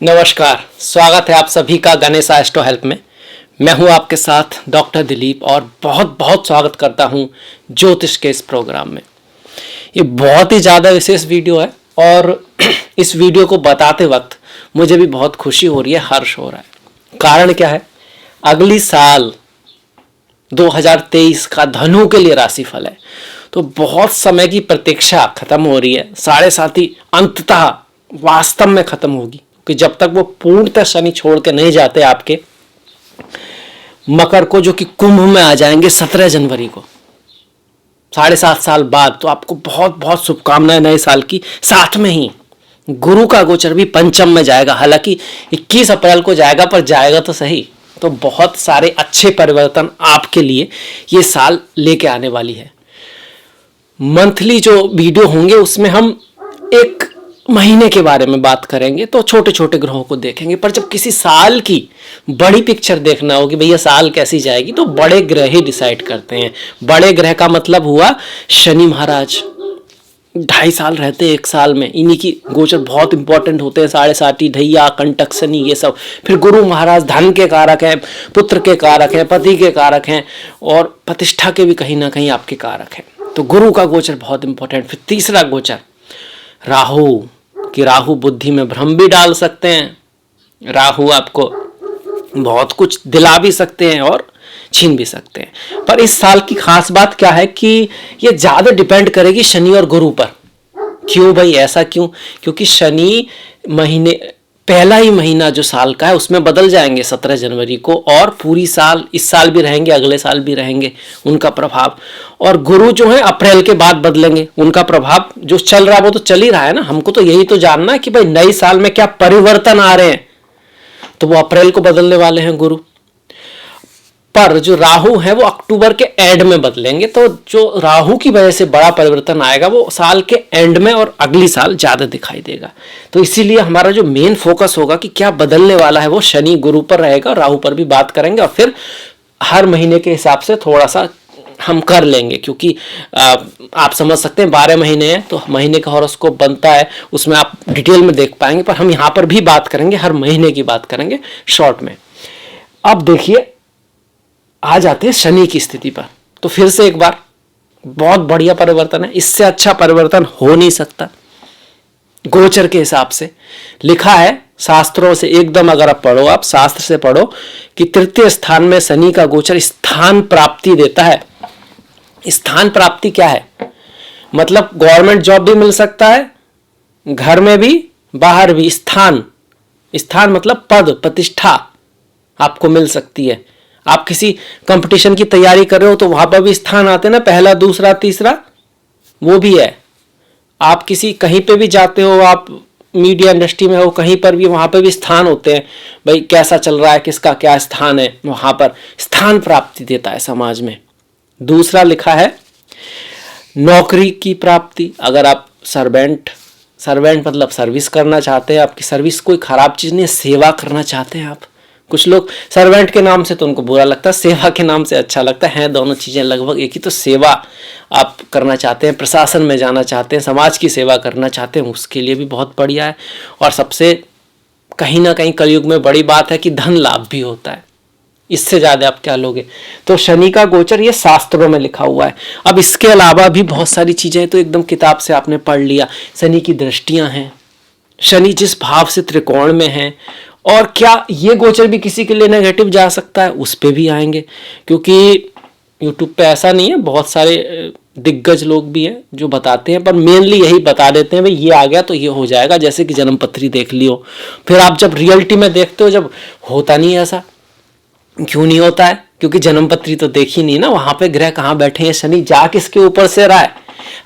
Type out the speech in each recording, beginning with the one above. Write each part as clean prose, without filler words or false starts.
नमस्कार, स्वागत है आप सभी का गणेश एस्ट्रो हेल्प में। मैं हूं आपके साथ डॉक्टर दिलीप और बहुत बहुत स्वागत करता हूं ज्योतिष के इस प्रोग्राम में। ये बहुत ही ज़्यादा विशेष वीडियो है और इस वीडियो को बताते वक्त मुझे भी बहुत खुशी हो रही है, हर्ष हो रहा है। कारण क्या है? अगली साल 2023 का धनु के लिए राशिफल है, तो बहुत समय की प्रतीक्षा खत्म हो रही है। 7.5 अंततः वास्तव में खत्म होगी कि जब तक वो पूर्णतः शनि छोड़ के नहीं जाते आपके मकर को, जो कि कुंभ में आ जाएंगे 17 जनवरी को, 7.5 साल बाद। तो आपको बहुत बहुत शुभकामनाएं नए साल की। साथ में ही गुरु का गोचर भी पंचम में जाएगा, हालांकि 21 अप्रैल को जाएगा, पर जाएगा तो सही। तो बहुत सारे अच्छे परिवर्तन आपके लिए ये साल लेके आने वाली है। मंथली जो वीडियो होंगे उसमें हम एक महीने के बारे में बात करेंगे, तो छोटे छोटे ग्रहों को देखेंगे। पर जब किसी साल की बड़ी पिक्चर देखना हो कि भैया साल कैसी जाएगी, तो बड़े ग्रह ही डिसाइड करते हैं। बड़े ग्रह का मतलब हुआ शनि महाराज, 2.5 साल रहते हैं एक साल में, इन्हीं की गोचर बहुत इंपॉर्टेंट होते हैं। 7.5 ढैया, कंटक, शनि, ये सब। फिर गुरु महाराज धन के कारक हैं, पुत्र के कारक हैं, पति के कारक हैं और प्रतिष्ठा के भी कहीं ना कहीं आपके कारक हैं। तो गुरु का गोचर बहुत इंपॉर्टेंट। फिर तीसरा गोचर राहु, कि राहु बुद्धि में भ्रम भी डाल सकते हैं। राहु आपको बहुत कुछ दिला भी सकते हैं और छीन भी सकते हैं। पर इस साल की खास बात क्या है कि ये ज्यादा डिपेंड करेगी शनि और गुरु पर। क्यों भाई, ऐसा क्यों? क्योंकि शनि महीने, पहला ही महीना जो साल का है उसमें बदल जाएंगे 17 जनवरी को, और पूरी साल, इस साल भी रहेंगे, अगले साल भी रहेंगे उनका प्रभाव। और गुरु जो है अप्रैल के बाद बदलेंगे, उनका प्रभाव जो चल रहा है वो तो चल ही रहा है ना। हमको तो यही तो जानना है कि भाई नए साल में क्या परिवर्तन आ रहे हैं, तो वो अप्रैल को बदलने वाले हैं गुरु। पर जो राहु है वो अक्टूबर के एंड में बदलेंगे, तो जो राहु की वजह से बड़ा परिवर्तन आएगा वो साल के एंड में और अगली साल ज्यादा दिखाई देगा। तो इसीलिए हमारा जो मेन फोकस होगा कि क्या बदलने वाला है, वो शनि गुरु पर रहेगा। राहु पर भी बात करेंगे और फिर हर महीने के हिसाब से थोड़ा सा हम कर लेंगे, क्योंकि आप समझ सकते हैं 12 महीने हैं, तो महीने का हॉरोस्कोप बनता है, उसमें आप डिटेल में देख पाएंगे। पर हम यहाँ पर भी बात करेंगे, हर महीने की बात करेंगे शॉर्ट में। अब देखिए, आ जाते हैं शनि की स्थिति पर। तो फिर से एक बार बहुत बढ़िया परिवर्तन है, इससे अच्छा परिवर्तन हो नहीं सकता। गोचर के हिसाब से लिखा है शास्त्रों से, एकदम अगर आप पढ़ो, आप शास्त्र से पढ़ो कि तृतीय स्थान में शनि का गोचर स्थान प्राप्ति देता है। स्थान प्राप्ति क्या है? मतलब गवर्नमेंट जॉब भी मिल सकता है, घर में भी, बाहर भी। स्थान, स्थान मतलब पद, प्रतिष्ठा आपको मिल सकती है। आप किसी कंपटीशन की तैयारी कर रहे हो तो वहां पर भी स्थान आते हैं ना, पहला, दूसरा, तीसरा, वो भी है। आप किसी कहीं पे भी जाते हो, आप मीडिया इंडस्ट्री में हो, कहीं पर भी, वहां पर भी स्थान होते हैं। भाई कैसा चल रहा है, किसका क्या स्थान है, वहां पर स्थान प्राप्ति देता है समाज में। दूसरा लिखा है नौकरी की प्राप्ति। अगर आप सर्वेंट मतलब सर्विस करना चाहते हैं, आपकी सर्विस कोई खराब चीज नहीं है, सेवा करना चाहते हैं आप। कुछ लोग सर्वेंट के नाम से तो उनको बुरा लगता है, सेवा के नाम से अच्छा लगता है, दोनों चीजें लगभग एक ही। तो सेवा आप करना चाहते हैं, प्रशासन में जाना चाहते हैं, समाज की सेवा करना चाहते हैं, उसके लिए भी बहुत बढ़िया है। और सबसे कहीं ना कहीं कलयुग में बड़ी बात है कि धन लाभ भी होता है। इससे ज्यादा आप क्या लोगे? तो शनि का गोचर ये शास्त्रों में लिखा हुआ है। अब इसके अलावा भी बहुत सारी चीजें तो एकदम किताब से आपने पढ़ लिया। शनि की दृष्टियां हैं, शनि जिस भाव से त्रिकोण में है, और क्या ये गोचर भी किसी के लिए नेगेटिव जा सकता है, उस पे भी आएंगे। क्योंकि यूट्यूब पे ऐसा नहीं है, बहुत सारे दिग्गज लोग भी हैं जो बताते हैं, पर मेनली यही बता देते हैं भाई ये आ गया तो ये हो जाएगा। जैसे कि जन्मपत्री देख लियो, फिर आप जब रियलिटी में देखते हो, जब होता नहीं है ऐसा। क्यों नहीं होता है? क्योंकि जन्मपत्री तो देखी नहीं ना, वहां पे ग्रह कहाँ बैठे हैं, शनि जा किसके ऊपर से रहा है।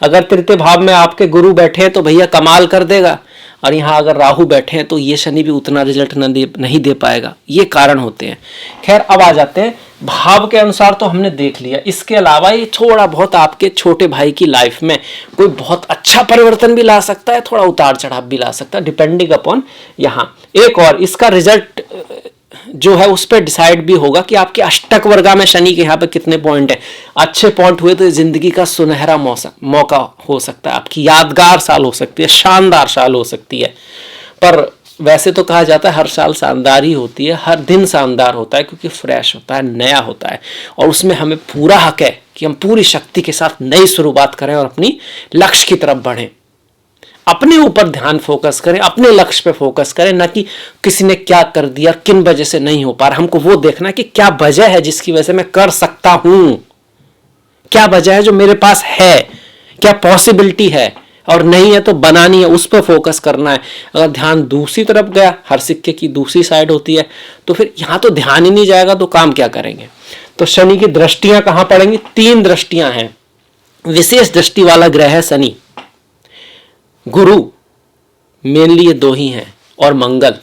अगर तृतीय भाव में आपके गुरु बैठे हैं तो भैया कमाल कर देगा, और यहाँ अगर राहु बैठे हैं तो ये शनि भी उतना रिजल्ट नहीं दे पाएगा। ये कारण होते हैं। खैर, अब आ जाते हैं भाव के अनुसार, तो हमने देख लिया। इसके अलावा ये थोड़ा बहुत आपके छोटे भाई की लाइफ में कोई बहुत अच्छा परिवर्तन भी ला सकता है, थोड़ा उतार चढ़ाव भी ला सकता है, डिपेंडिंग अपॉन। यहाँ एक और इसका रिजल्ट जो है उस पर डिसाइड भी होगा कि आपके अष्टक वर्गा में शनि के यहाँ पे कितने पॉइंट है। अच्छे पॉइंट हुए तो जिंदगी का सुनहरा मौका हो सकता है, आपकी यादगार साल हो सकती है, शानदार साल हो सकती है। पर वैसे तो कहा जाता है हर साल शानदार ही होती है, हर दिन शानदार होता है, क्योंकि फ्रेश होता है, नया होता है, और उसमें हमें पूरा हक है कि हम पूरी शक्ति के साथ नई शुरुआत करें और अपनी लक्ष्य की तरफ बढ़ें। अपने ऊपर ध्यान फोकस करें, अपने लक्ष्य पे फोकस करें, ना कि किसी ने क्या कर दिया, किन वजह से नहीं हो पा रहा। हमको वो देखना है कि क्या वजह है जिसकी वजह से मैं कर सकता हूं, क्या वजह है जो मेरे पास है, क्या पॉसिबिलिटी है, और नहीं है तो बनानी है, उस पर फोकस करना है। अगर ध्यान दूसरी तरफ गया, हर सिक्के की दूसरी साइड होती है, तो फिर यहां तो ध्यान ही नहीं जाएगा तो काम क्या करेंगे। तो शनि की दृष्टियां कहां पड़ेंगी? 3 दृष्टियां हैं। विशेष दृष्टि वाला ग्रह है शनि, गुरु, मेनली ये 2 ही हैं, और मंगल।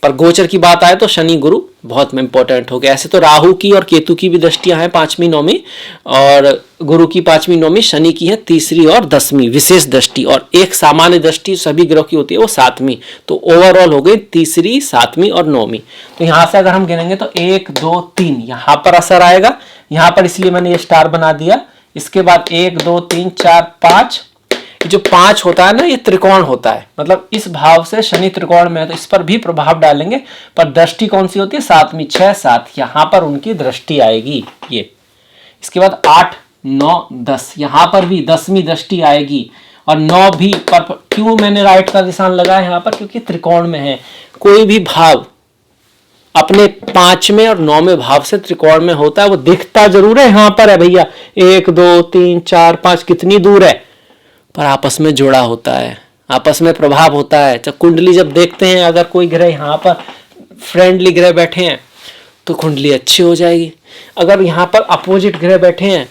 पर गोचर की बात आए तो शनि गुरु बहुत इंपॉर्टेंट हो गया। ऐसे तो राहु की और केतु की भी दृष्टियां हैं 5वीं 9वीं, और गुरु की 5वीं 9वीं, शनि की है 3री और 10वीं विशेष दृष्टि, और एक सामान्य दृष्टि सभी ग्रह की होती है वो 7वीं। तो ओवरऑल हो गई 3री, 7वीं और 9वीं। तो यहां से अगर हम गिनेंगे तो 1 2 3 यहां पर असर आएगा, यहां पर इसलिए मैंने ये स्टार बना दिया। इसके बाद 1 2 3 4 5, जो 5 होता है ना, ये त्रिकोण होता है, मतलब इस भाव से शनि त्रिकोण में है तो इस पर भी प्रभाव डालेंगे। पर दृष्टि कौन सी होती है? 7वीं, 6 7 यहां पर उनकी दृष्टि आएगी ये। इसके बाद 8 9 10 यहां पर भी 10वीं दृष्टि आएगी, और 9 भी पर। क्यों मैंने राइट का निशान लगाया यहां पर? क्योंकि त्रिकोण में है। कोई भी भाव अपने 5वें और 9वें भाव से त्रिकोण में होता है, वो दिखता जरूर है यहां पर है भैया 1 2 3 4 5 कितनी दूर है, पर आपस में जुड़ा होता है, आपस में प्रभाव होता है। जब कुंडली जब देखते हैं, अगर कोई ग्रह यहाँ पर फ्रेंडली ग्रह बैठे हैं तो कुंडली अच्छी हो जाएगी, अगर यहाँ पर अपोजिट ग्रह बैठे हैं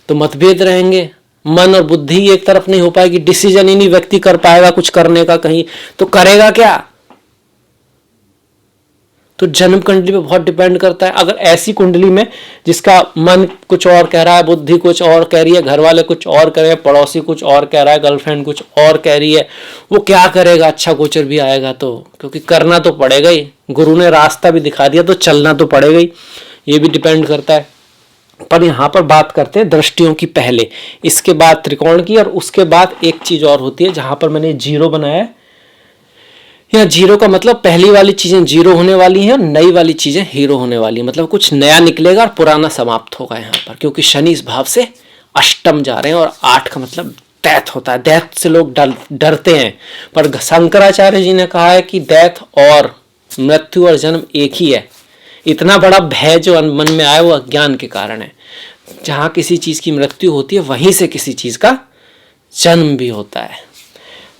तो मतभेद रहेंगे, मन और बुद्धि एक तरफ नहीं हो पाएगी, डिसीजन ही नहीं व्यक्ति कर पाएगा कुछ करने का, कहीं तो करेगा क्या। तो जन्म कुंडली पे बहुत डिपेंड करता है। अगर ऐसी कुंडली में जिसका मन कुछ और कह रहा है, बुद्धि कुछ और कह रही है, घर वाले कुछ और कह रहे हैं, पड़ोसी कुछ और कह रहा है, गर्लफ्रेंड कुछ और कह रही है, वो क्या करेगा? अच्छा गोचर भी आएगा तो, क्योंकि करना तो पड़ेगा ही, गुरु ने रास्ता भी दिखा दिया तो चलना तो पड़ेगा ही, ये भी डिपेंड करता है। पर यहाँ पर बात करते हैं दृष्टियों की पहले, इसके बाद त्रिकोण की, और उसके बाद एक चीज और होती है जहां पर मैंने 0 बनाया है। यहाँ 0 का मतलब पहली वाली चीजें 0 होने वाली हैं और नई वाली चीजें हीरो होने वाली हैं, मतलब कुछ नया निकलेगा और पुराना समाप्त होगा यहाँ पर, क्योंकि शनि इस भाव से अष्टम जा रहे हैं, और 8 का मतलब डेथ होता है, डेथ से लोग डरते हैं। पर शंकराचार्य जी ने कहा है कि डेथ और मृत्यु और जन्म एक ही है। इतना बड़ा भय जो मन में आया वो अज्ञान के कारण है। जहां किसी चीज की मृत्यु होती है वहीं से किसी चीज का जन्म भी होता है।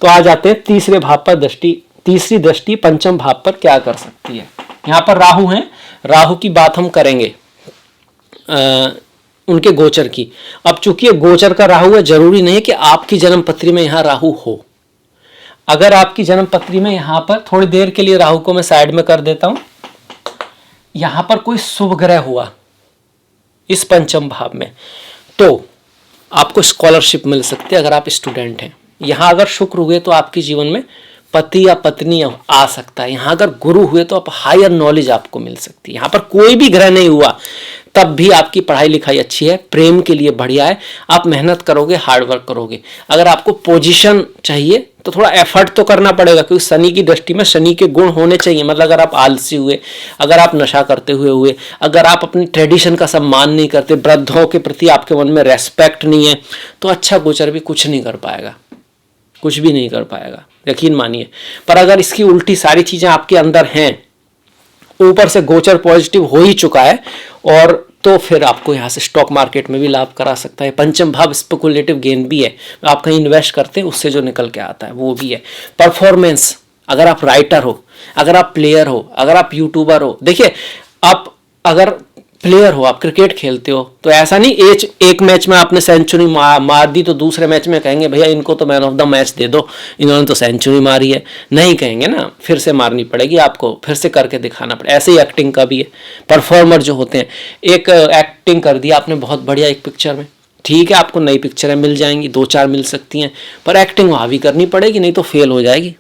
तो आ जाते हैं तीसरे भाव पर दृष्टि। तीसरी दृष्टि पंचम भाव पर क्या कर सकती है? यहाँ पर राहु हैं, राहु की बात हम करेंगे, उनके गोचर की। अब चूंकि गोचर का राहु है, जरूरी नहीं है कि आपकी जन्म पत्री में यहाँ राहु हो। अगर आपकी जन्म पत्री में यहाँ पर, थोड़ी देर के लिए राहु को मैं साइड में कर देता हूं, यहाँ पर कोई शुभ ग्रह हुआ इस पंचम भाव में, तो आपको स्कॉलरशिप मिल सकती है अगर आप स्टूडेंट हैं। यहाँ अगर शुक्र हुए तो आपके जीवन में पति या पत्नी आ सकता है। यहाँ अगर गुरु हुए तो आप हायर नॉलेज आपको मिल सकती है। यहाँ पर कोई भी ग्रह नहीं हुआ तब भी आपकी पढ़ाई लिखाई अच्छी है, प्रेम के लिए बढ़िया है, आप मेहनत करोगे, हार्डवर्क करोगे। अगर आपको पोजीशन चाहिए तो थोड़ा एफर्ट तो करना पड़ेगा, क्योंकि शनि की दृष्टि में शनि के गुण होने चाहिए। मतलब अगर आप आलसी हुए, अगर आप नशा करते हुए, अगर आप अपनी ट्रेडिशन का सम्मान नहीं करते, वृद्धों के प्रति आपके मन में रेस्पेक्ट नहीं है, तो अच्छा गोचर भी कुछ नहीं कर पाएगा, कुछ भी नहीं कर पाएगा, यकीन मानिए। पर अगर इसकी उल्टी सारी चीजें आपके अंदर हैं, ऊपर से गोचर पॉजिटिव हो ही चुका है, और तो फिर आपको यहाँ से स्टॉक मार्केट में भी लाभ करा सकता है। पंचम भाव स्पेकुलेटिव गेन भी है, आप कहीं इन्वेस्ट करते हैं उससे जो निकल के आता है वो भी है। परफॉर्मेंस, अगर आप राइटर हो, अगर आप प्लेयर हो, अगर आप यूट्यूबर हो, देखिए आप अगर प्लेयर हो, आप क्रिकेट खेलते हो, तो ऐसा नहीं एक मैच में आपने सेंचुरी मार दी तो दूसरे मैच में कहेंगे भैया इनको तो मैन ऑफ द मैच दे दो, इन्होंने तो सेंचुरी मारी है, नहीं कहेंगे ना, फिर से मारनी पड़ेगी आपको, फिर से करके दिखाना पड़ेगा। ऐसे ही एक्टिंग का भी है। परफॉर्मर जो होते हैं, एक एक्टिंग कर दिया आपने बहुत बढ़िया एक पिक्चर में, ठीक है आपको नई पिक्चरें मिल जाएंगी, 2-4 मिल सकती हैं, पर एक्टिंग वहाँ भी करनी पड़ेगी, नहीं तो फेल हो जाएगी।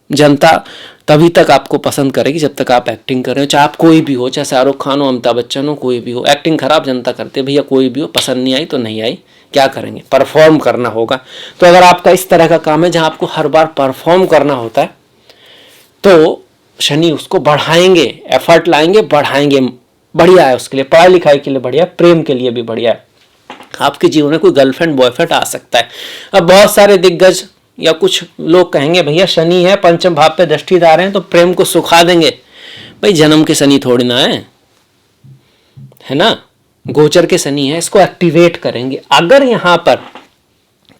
जनता तभी तक आपको पसंद करेगी जब तक आप एक्टिंग कर रहे हो, चाहे आप कोई भी हो, चाहे शाहरुख खान हो, अमिताभ बच्चन हो, कोई भी हो। एक्टिंग खराब जनता करते है भैया, कोई भी हो, पसंद नहीं आई तो नहीं आई, क्या करेंगे, परफॉर्म करना होगा। तो अगर आपका इस तरह का काम है जहां आपको हर बार परफॉर्म करना होता है, तो शनि उसको बढ़ाएंगे, एफर्ट लाएंगे, बढ़ाएंगे, बढ़िया है उसके लिए, पढ़ाई लिखाई के लिए बढ़िया, प्रेम के लिए भी बढ़िया है। आपके जीवन में कोई गर्लफ्रेंड बॉयफ्रेंड आ सकता है। अब बहुत सारे दिग्गज या कुछ लोग कहेंगे भैया शनि है, पंचम भाव पे दृष्टिदार हैं तो प्रेम को सुखा देंगे। भाई जन्म के शनि थोड़ी ना है ना, गोचर के शनि है, इसको एक्टिवेट करेंगे। अगर यहां पर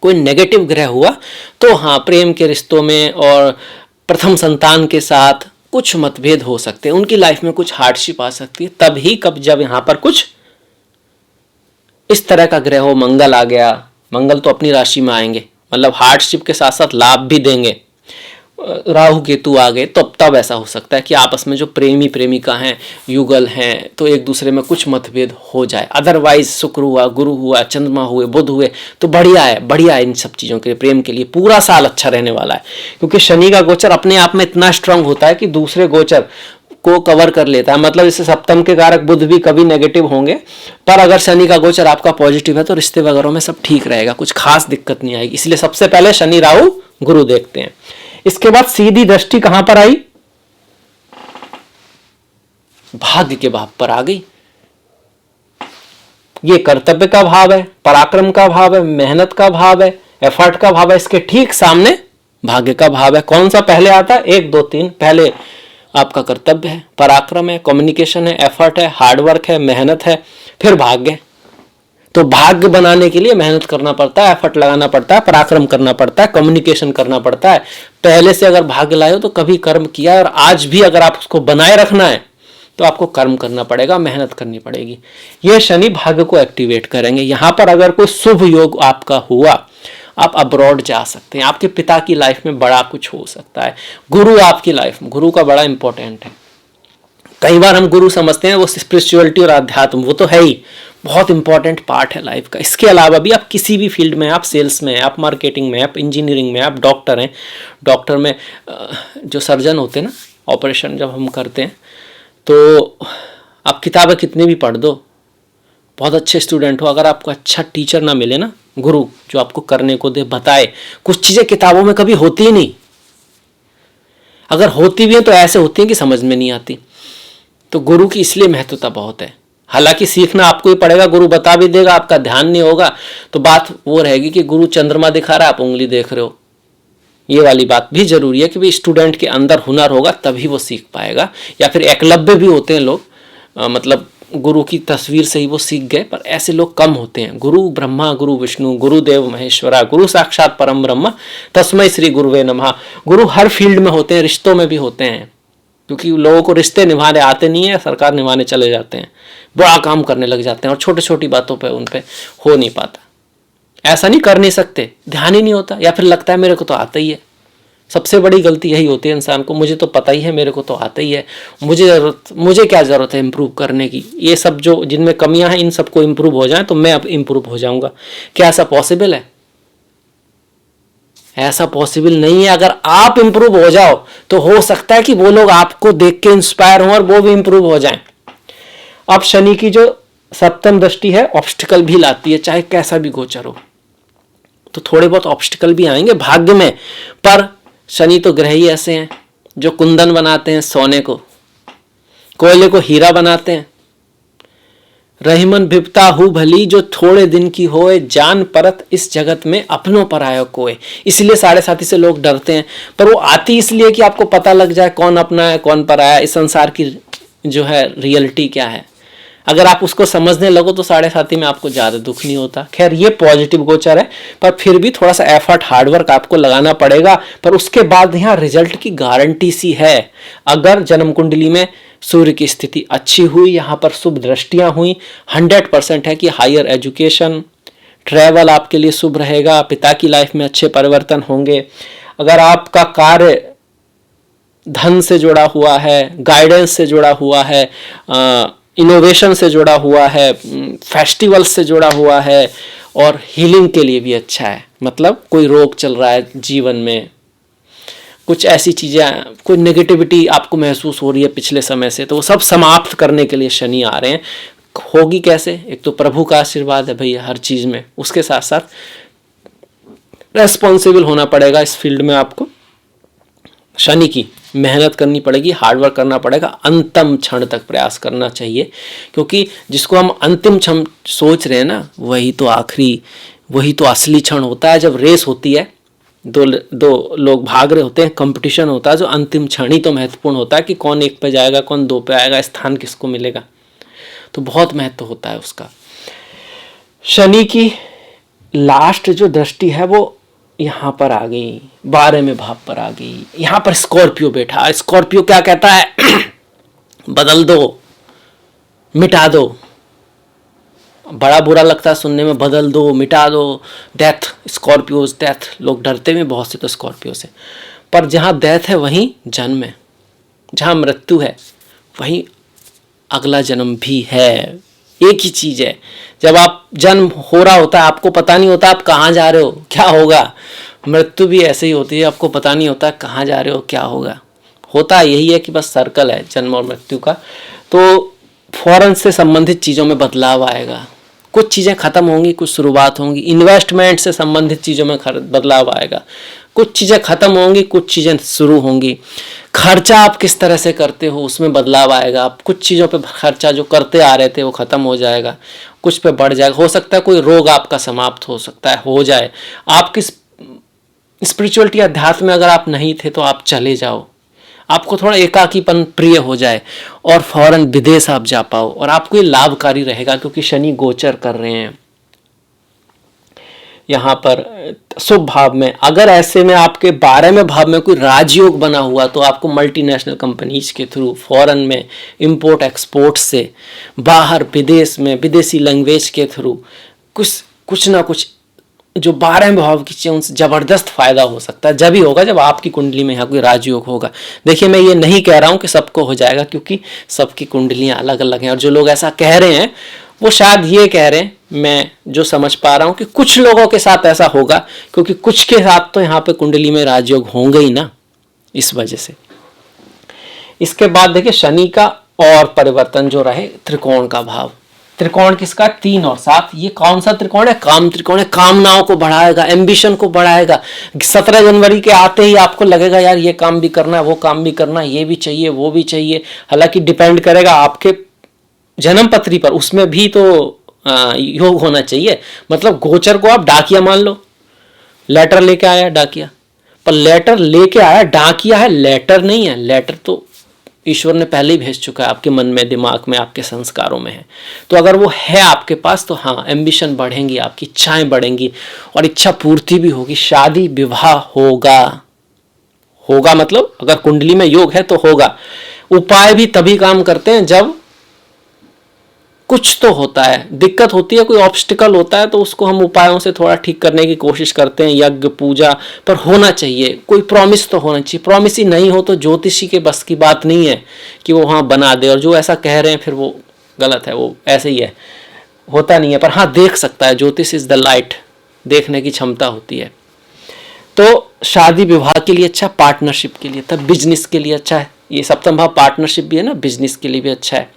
कोई नेगेटिव ग्रह हुआ तो हाँ, प्रेम के रिश्तों में और प्रथम संतान के साथ कुछ मतभेद हो सकते हैं, उनकी लाइफ में कुछ हार्डशिप आ सकती है। तभी कब जब यहां पर कुछ इस तरह का ग्रह हो, मंगल आ गया, मंगल तो अपनी राशि में आएंगे, मतलब हार्डशिप के साथ साथ लाभ भी देंगे, राहु केतु आ गए, तब ऐसा हो सकता है कि आपस में जो प्रेमी प्रेमिका हैं, युगल हैं, तो एक दूसरे में कुछ मतभेद हो जाए। अदरवाइज शुक्र हुआ, गुरु हुआ, चंद्रमा हुए, बुध हुए तो बढ़िया है इन सब चीज़ों के लिए, प्रेम के लिए पूरा साल अच्छा रहने वाला है। क्योंकि शनि का गोचर अपने आप में इतना स्ट्रांग होता है कि दूसरे गोचर को कवर कर लेता है। मतलब इससे सप्तम के कारक बुध भी कभी नेगेटिव होंगे, पर अगर शनि का गोचर आपका पॉजिटिव है तो रिश्ते वगैरह में सब ठीक रहेगा, कुछ खास दिक्कत नहीं आएगी। इसलिए सबसे पहले शनि राहु गुरु देखते हैं। इसके बाद सीधी दृष्टि कहां पर आई, भाग्य के भाव पर आ गई। ये कर्तव्य का भाव है, पराक्रम का भाव है, मेहनत का भाव है, एफर्ट का भाव है। इसके ठीक सामने भाग्य का भाव है। कौन सा पहले आता है? 1 2 3। पहले आपका कर्तव्य है, पराक्रम है, कम्युनिकेशन है, एफर्ट है, हार्डवर्क है, मेहनत है, फिर भाग्य। तो भाग्य बनाने के लिए मेहनत करना पड़ता है, एफर्ट लगाना पड़ता है, पराक्रम करना पड़ता है, कम्युनिकेशन करना पड़ता है। पहले से अगर भाग्य लाए हो तो कभी कर्म किया, और आज भी अगर आप उसको बनाए रखना है तो आपको कर्म करना पड़ेगा, मेहनत करनी पड़ेगी। ये शनि भाग्य को एक्टिवेट करेंगे। यहां पर अगर कोई शुभ योग आपका हुआ, आप अब्रॉड जा सकते हैं, आपके पिता की लाइफ में बड़ा कुछ हो सकता है। गुरु आपकी लाइफ में, गुरु का बड़ा इंपॉर्टेंट है। कई बार हम गुरु समझते हैं वो स्पिरिचुअलिटी और अध्यात्म, वो तो है ही, बहुत इंपॉर्टेंट पार्ट है लाइफ का। इसके अलावा भी आप किसी भी फील्ड में, आप सेल्स में, आप मार्केटिंग में, आप इंजीनियरिंग में, आप डॉक्टर हैं, डॉक्टर में जो सर्जन होते हैं ना, ऑपरेशन जब हम करते हैं, तो आप किताबें कितनी भी पढ़ दो, बहुत अच्छे स्टूडेंट हो, अगर आपको अच्छा टीचर ना मिले ना, गुरु जो आपको करने को दे, बताए, कुछ चीज़ें किताबों में कभी होती ही नहीं, अगर होती भी है तो ऐसे होती हैं कि समझ में नहीं आती। तो गुरु की इसलिए महत्वता बहुत है। हालांकि सीखना आपको ही पड़ेगा, गुरु बता भी देगा, आपका ध्यान नहीं होगा तो बात वो रहेगी कि गुरु चंद्रमा दिखा रहा है, आप उंगली देख रहे हो। ये वाली बात भी जरूरी है कि भाई स्टूडेंट के अंदर हुनर होगा तभी वो सीख पाएगा। या फिर एकलव्य भी होते हैं लोग, मतलब गुरु की तस्वीर से ही वो सीख गए, पर ऐसे लोग कम होते हैं। गुरु ब्रह्मा गुरु विष्णु गुरुदेव महेश्वरा, गुरु साक्षात परम ब्रह्म तस्मै श्री गुरुवे नमः। गुरु हर फील्ड में होते हैं, रिश्तों में भी होते हैं, क्योंकि लोगों को रिश्ते निभाने आते नहीं है, सरकार निभाने चले जाते हैं, बड़ा काम करने लग जाते हैं और छोटी छोटी बातों पे उन पे हो नहीं पाता। ऐसा नहीं कर नहीं सकते, ध्यान ही नहीं होता, या फिर लगता है मेरे को तो आता ही है। सबसे बड़ी गलती यही होती है इंसान को, मुझे तो पता ही है, मेरे को तो आता ही है, मुझे क्या ज़रूरत है इम्प्रूव करने की। ये सब जो जिनमें कमियां हैं इन सबको इम्प्रूव हो जाए तो मैं अब इम्प्रूव हो जाऊंगा। क्या ऐसा पॉसिबल है? ऐसा पॉसिबल नहीं है। अगर आप इम्प्रूव हो जाओ तो हो सकता है कि वो लोग आपको देख के इंस्पायर हों और वो भी इम्प्रूव हो जाएं। अब शनि की जो सप्तम दृष्टि है ऑब्स्टिकल भी लाती है, चाहे कैसा भी गोचर हो, तो थोड़े बहुत ऑब्स्टिकल भी आएंगे भाग्य में। पर शनि तो ग्रह ही ऐसे हैं जो कुंदन बनाते हैं सोने को, कोयले को हीरा बनाते हैं। रहीमन भिपता हु भली जो थोड़े दिन की होए, जान परत इस जगत में अपनों पर आयो कोय। इसलिए 7.5 से लोग डरते हैं, पर वो आती इसलिए कि आपको पता लग जाए कौन अपना है कौन पर आया, इस संसार की जो है रियलिटी क्या है। अगर आप उसको समझने लगो तो 7.5 में आपको ज़्यादा दुख नहीं होता। खैर ये पॉजिटिव गोचर है, पर फिर भी थोड़ा सा एफर्ट हार्डवर्क आपको लगाना पड़ेगा, पर उसके बाद यहाँ रिजल्ट की गारंटी सी है। अगर जन्म कुंडली में सूर्य की स्थिति अच्छी हुई, यहाँ पर शुभ दृष्टियाँ हुई, 100% है कि हायर एजुकेशन, ट्रैवल आपके लिए शुभ रहेगा, पिता की लाइफ में अच्छे परिवर्तन होंगे। अगर आपका कार्य धन से जुड़ा हुआ है, गाइडेंस से जुड़ा हुआ है, इनोवेशन से जुड़ा हुआ है, फेस्टिवल्स से जुड़ा हुआ है, और हीलिंग के लिए भी अच्छा है। मतलब कोई रोग चल रहा है जीवन में, कुछ ऐसी चीज़ें, कोई नेगेटिविटी आपको महसूस हो रही है पिछले समय से, तो वो सब समाप्त करने के लिए शनि आ रहे हैं। होगी कैसे? एक तो प्रभु का आशीर्वाद है भैया हर चीज़ में, उसके साथ साथ रेस्पॉन्सिबल होना पड़ेगा इस फील्ड में आपको। शनि की मेहनत करनी पड़ेगी, हार्डवर्क करना पड़ेगा, अंतिम क्षण तक प्रयास करना चाहिए, क्योंकि जिसको हम अंतिम क्षण सोच रहे हैं ना, वही तो आखिरी, वही तो असली क्षण होता है। जब रेस होती है, दो लोग भाग रहे होते हैं, कंपटीशन होता है, जो अंतिम क्षण ही तो महत्वपूर्ण होता है कि कौन 1 पे जाएगा, कौन 2 पे आएगा, स्थान किसको मिलेगा, तो बहुत महत्व होता है उसका। शनि की लास्ट जो दृष्टि है वो यहाँ पर आ गई, 12वें भाव पर आ गई। यहाँ पर स्कॉर्पियो बैठा। स्कॉर्पियो क्या कहता है? बदल दो, मिटा दो। बड़ा बुरा लगता है सुनने में, बदल दो, मिटा दो, डेथ, स्कॉर्पियोज डेथ। लोग डरते हैं बहुत से तो स्कॉर्पियो से, पर जहाँ डेथ है वहीं जन्म है, जहाँ मृत्यु है वहीं अगला जन्म भी है। एक ही चीज है। जब आप जन्म हो रहा होता है, आपको पता नहीं होता आप कहाँ जा रहे हो, क्या होगा। मृत्यु भी ऐसे ही होती है, आपको पता नहीं होता कहाँ जा रहे हो, क्या होगा। होता यही है कि बस सर्कल है जन्म और मृत्यु का। तो फौरन से संबंधित चीज़ों में बदलाव आएगा, कुछ चीज़ें खत्म होंगी, कुछ शुरुआत होंगी। इन्वेस्टमेंट से संबंधित चीज़ों में बदलाव आएगा, कुछ चीज़ें खत्म होंगी, कुछ चीज़ें शुरू होंगी। खर्चा आप किस तरह से करते हो उसमें बदलाव आएगा। आप कुछ चीज़ों पे खर्चा जो करते आ रहे थे वो खत्म हो जाएगा, कुछ पे बढ़ जाएगा। हो सकता है कोई रोग आपका समाप्त हो सकता है, हो जाए। आप किस स्पिरिचुअलिटी अध्यात्म में अगर आप नहीं थे तो आप चले जाओ, आपको थोड़ा एकाकीपन प्रिय हो जाए और फौरन विदेश आप जा पाओ, और आपको ये लाभकारी रहेगा क्योंकि शनि गोचर कर रहे हैं यहाँ पर शुभ भाव में। अगर ऐसे में आपके 12वें भाव में कोई राजयोग बना हुआ तो आपको मल्टीनेशनल कंपनीज के थ्रू फॉरेन में इंपोर्ट एक्सपोर्ट से, बाहर विदेश में विदेशी लैंग्वेज के थ्रू कुछ ना कुछ जो 12वें भाव की चीज़ें उनसे ज़बरदस्त फायदा हो सकता है। जब ही होगा जब आपकी कुंडली में यहाँ कोई राजयोग होगा। देखिए मैं ये नहीं कह रहा हूँ कि सबको हो जाएगा, क्योंकि सबकी कुंडलियाँ अलग अलग हैं, और जो लोग ऐसा कह रहे हैं वो शायद ये कह रहे हैं, मैं जो समझ पा रहा हूँ कि कुछ लोगों के साथ ऐसा होगा, क्योंकि कुछ के साथ तो यहाँ पे कुंडली में राजयोग होंगे ही ना, इस वजह से। इसके बाद देखिए शनि का और परिवर्तन जो रहे, त्रिकोण का भाव। त्रिकोण किसका? 3 और 7। ये कौन सा त्रिकोण है? काम त्रिकोण है। कामनाओं को बढ़ाएगा, एम्बिशन को बढ़ाएगा। 17 जनवरी के आते ही आपको लगेगा यार ये काम भी करना है, वो काम भी करना है, ये भी चाहिए, वो भी चाहिए। हालांकि डिपेंड करेगा आपके जन्म पत्री पर, उसमें भी तो योग होना चाहिए। मतलब गोचर को आप डाकिया मान लो, लेटर लेके आया डाकिया, पर लेटर लेके आया डाकिया है, लेटर नहीं है। लेटर तो ईश्वर ने पहले ही भेज चुका है, आपके मन में, दिमाग में, आपके संस्कारों में है। तो अगर वो है आपके पास तो हाँ, एम्बिशन बढ़ेंगी, आपकी इच्छाएं बढ़ेंगी और इच्छा पूर्ति भी होगी। शादी विवाह होगा मतलब अगर कुंडली में योग है तो होगा। उपाय भी तभी काम करते हैं जब कुछ तो होता है, दिक्कत होती है, कोई ऑब्स्टिकल होता है, तो उसको हम उपायों से थोड़ा ठीक करने की कोशिश करते हैं, यज्ञ पूजा। पर होना चाहिए, कोई प्रॉमिस तो होना चाहिए। प्रॉमिस ही नहीं हो तो ज्योतिषी के बस की बात नहीं है कि वो हाँ बना दे, और जो ऐसा कह रहे हैं फिर वो गलत है, वो ऐसे ही है, होता नहीं है। पर हाँ देख सकता है, ज्योतिष इज द लाइट, देखने की क्षमता होती है। तो शादी विवाह के लिए अच्छा, पार्टनरशिप के लिए, तब बिजनेस के लिए अच्छा है। ये सप्तम भाव पार्टनरशिप भी है ना, बिजनेस के लिए भी अच्छा है।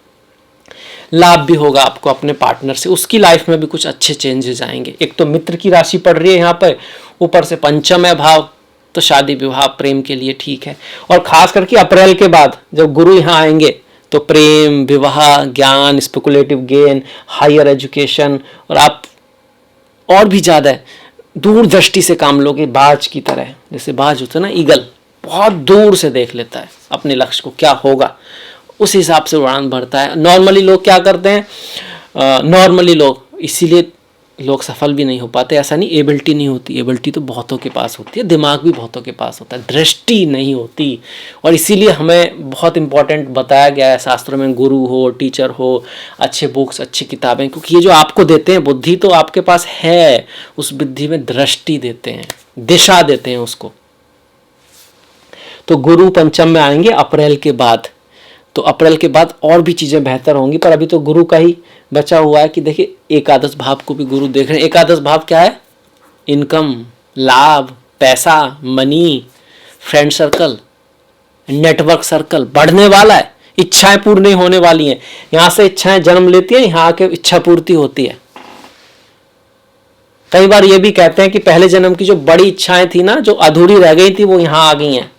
लाभ भी होगा आपको अपने पार्टनर से, उसकी लाइफ में भी कुछ अच्छे चेंजेस आएंगे। एक तो मित्र की राशि पड़ रही है यहाँ पर, ऊपर से पंचम है भाव, तो शादी विवाह प्रेम के लिए ठीक है। और खास करके अप्रैल के बाद जब गुरु यहाँ आएंगे तो प्रेम, विवाह, ज्ञान, स्पेकुलेटिव गेन, हायर एजुकेशन, और आप और भी ज़्यादा दूरदृष्टि से काम लोगे, बाज की तरह। जैसे बाज होता है ना, ईगल बहुत दूर से देख लेता है अपने लक्ष्य को, क्या होगा, उस हिसाब से उड़ान भरता है। नॉर्मली लोग क्या करते हैं, नॉर्मली लोग, इसीलिए लोग सफल भी नहीं हो पाते। ऐसा नहीं एबिलिटी नहीं होती, एबिलिटी तो बहुतों के पास होती है, दिमाग भी बहुतों के पास होता है, दृष्टि नहीं होती। और इसीलिए हमें बहुत इंपॉर्टेंट बताया गया है शास्त्रों में, गुरु हो, टीचर हो, अच्छे बुक्स, अच्छी किताबें, क्योंकि ये जो आपको देते हैं बुद्धि तो आपके पास है, उस बुद्धि में दृष्टि देते हैं, दिशा देते हैं उसको। तो गुरु पंचम में आएंगे अप्रैल के बाद, तो अप्रैल के बाद और भी चीज़ें बेहतर होंगी। पर अभी तो गुरु का ही बचा हुआ है कि देखिए एकादश भाव को भी गुरु देख रहे हैं। एकादश भाव क्या है? इनकम, लाभ, पैसा, money, friend circle, network circle बढ़ने वाला है, इच्छाएं पूर्ण होने वाली हैं। यहाँ से इच्छाएं जन्म लेती हैं, यहाँ आके इच्छा पूर्ति होती है। कई बार ये भी कहते हैं कि पहले जन्म की जो बड़ी इच्छाएं थी ना, जो अधूरी रह गई थी, वो यहाँ आ गई हैं।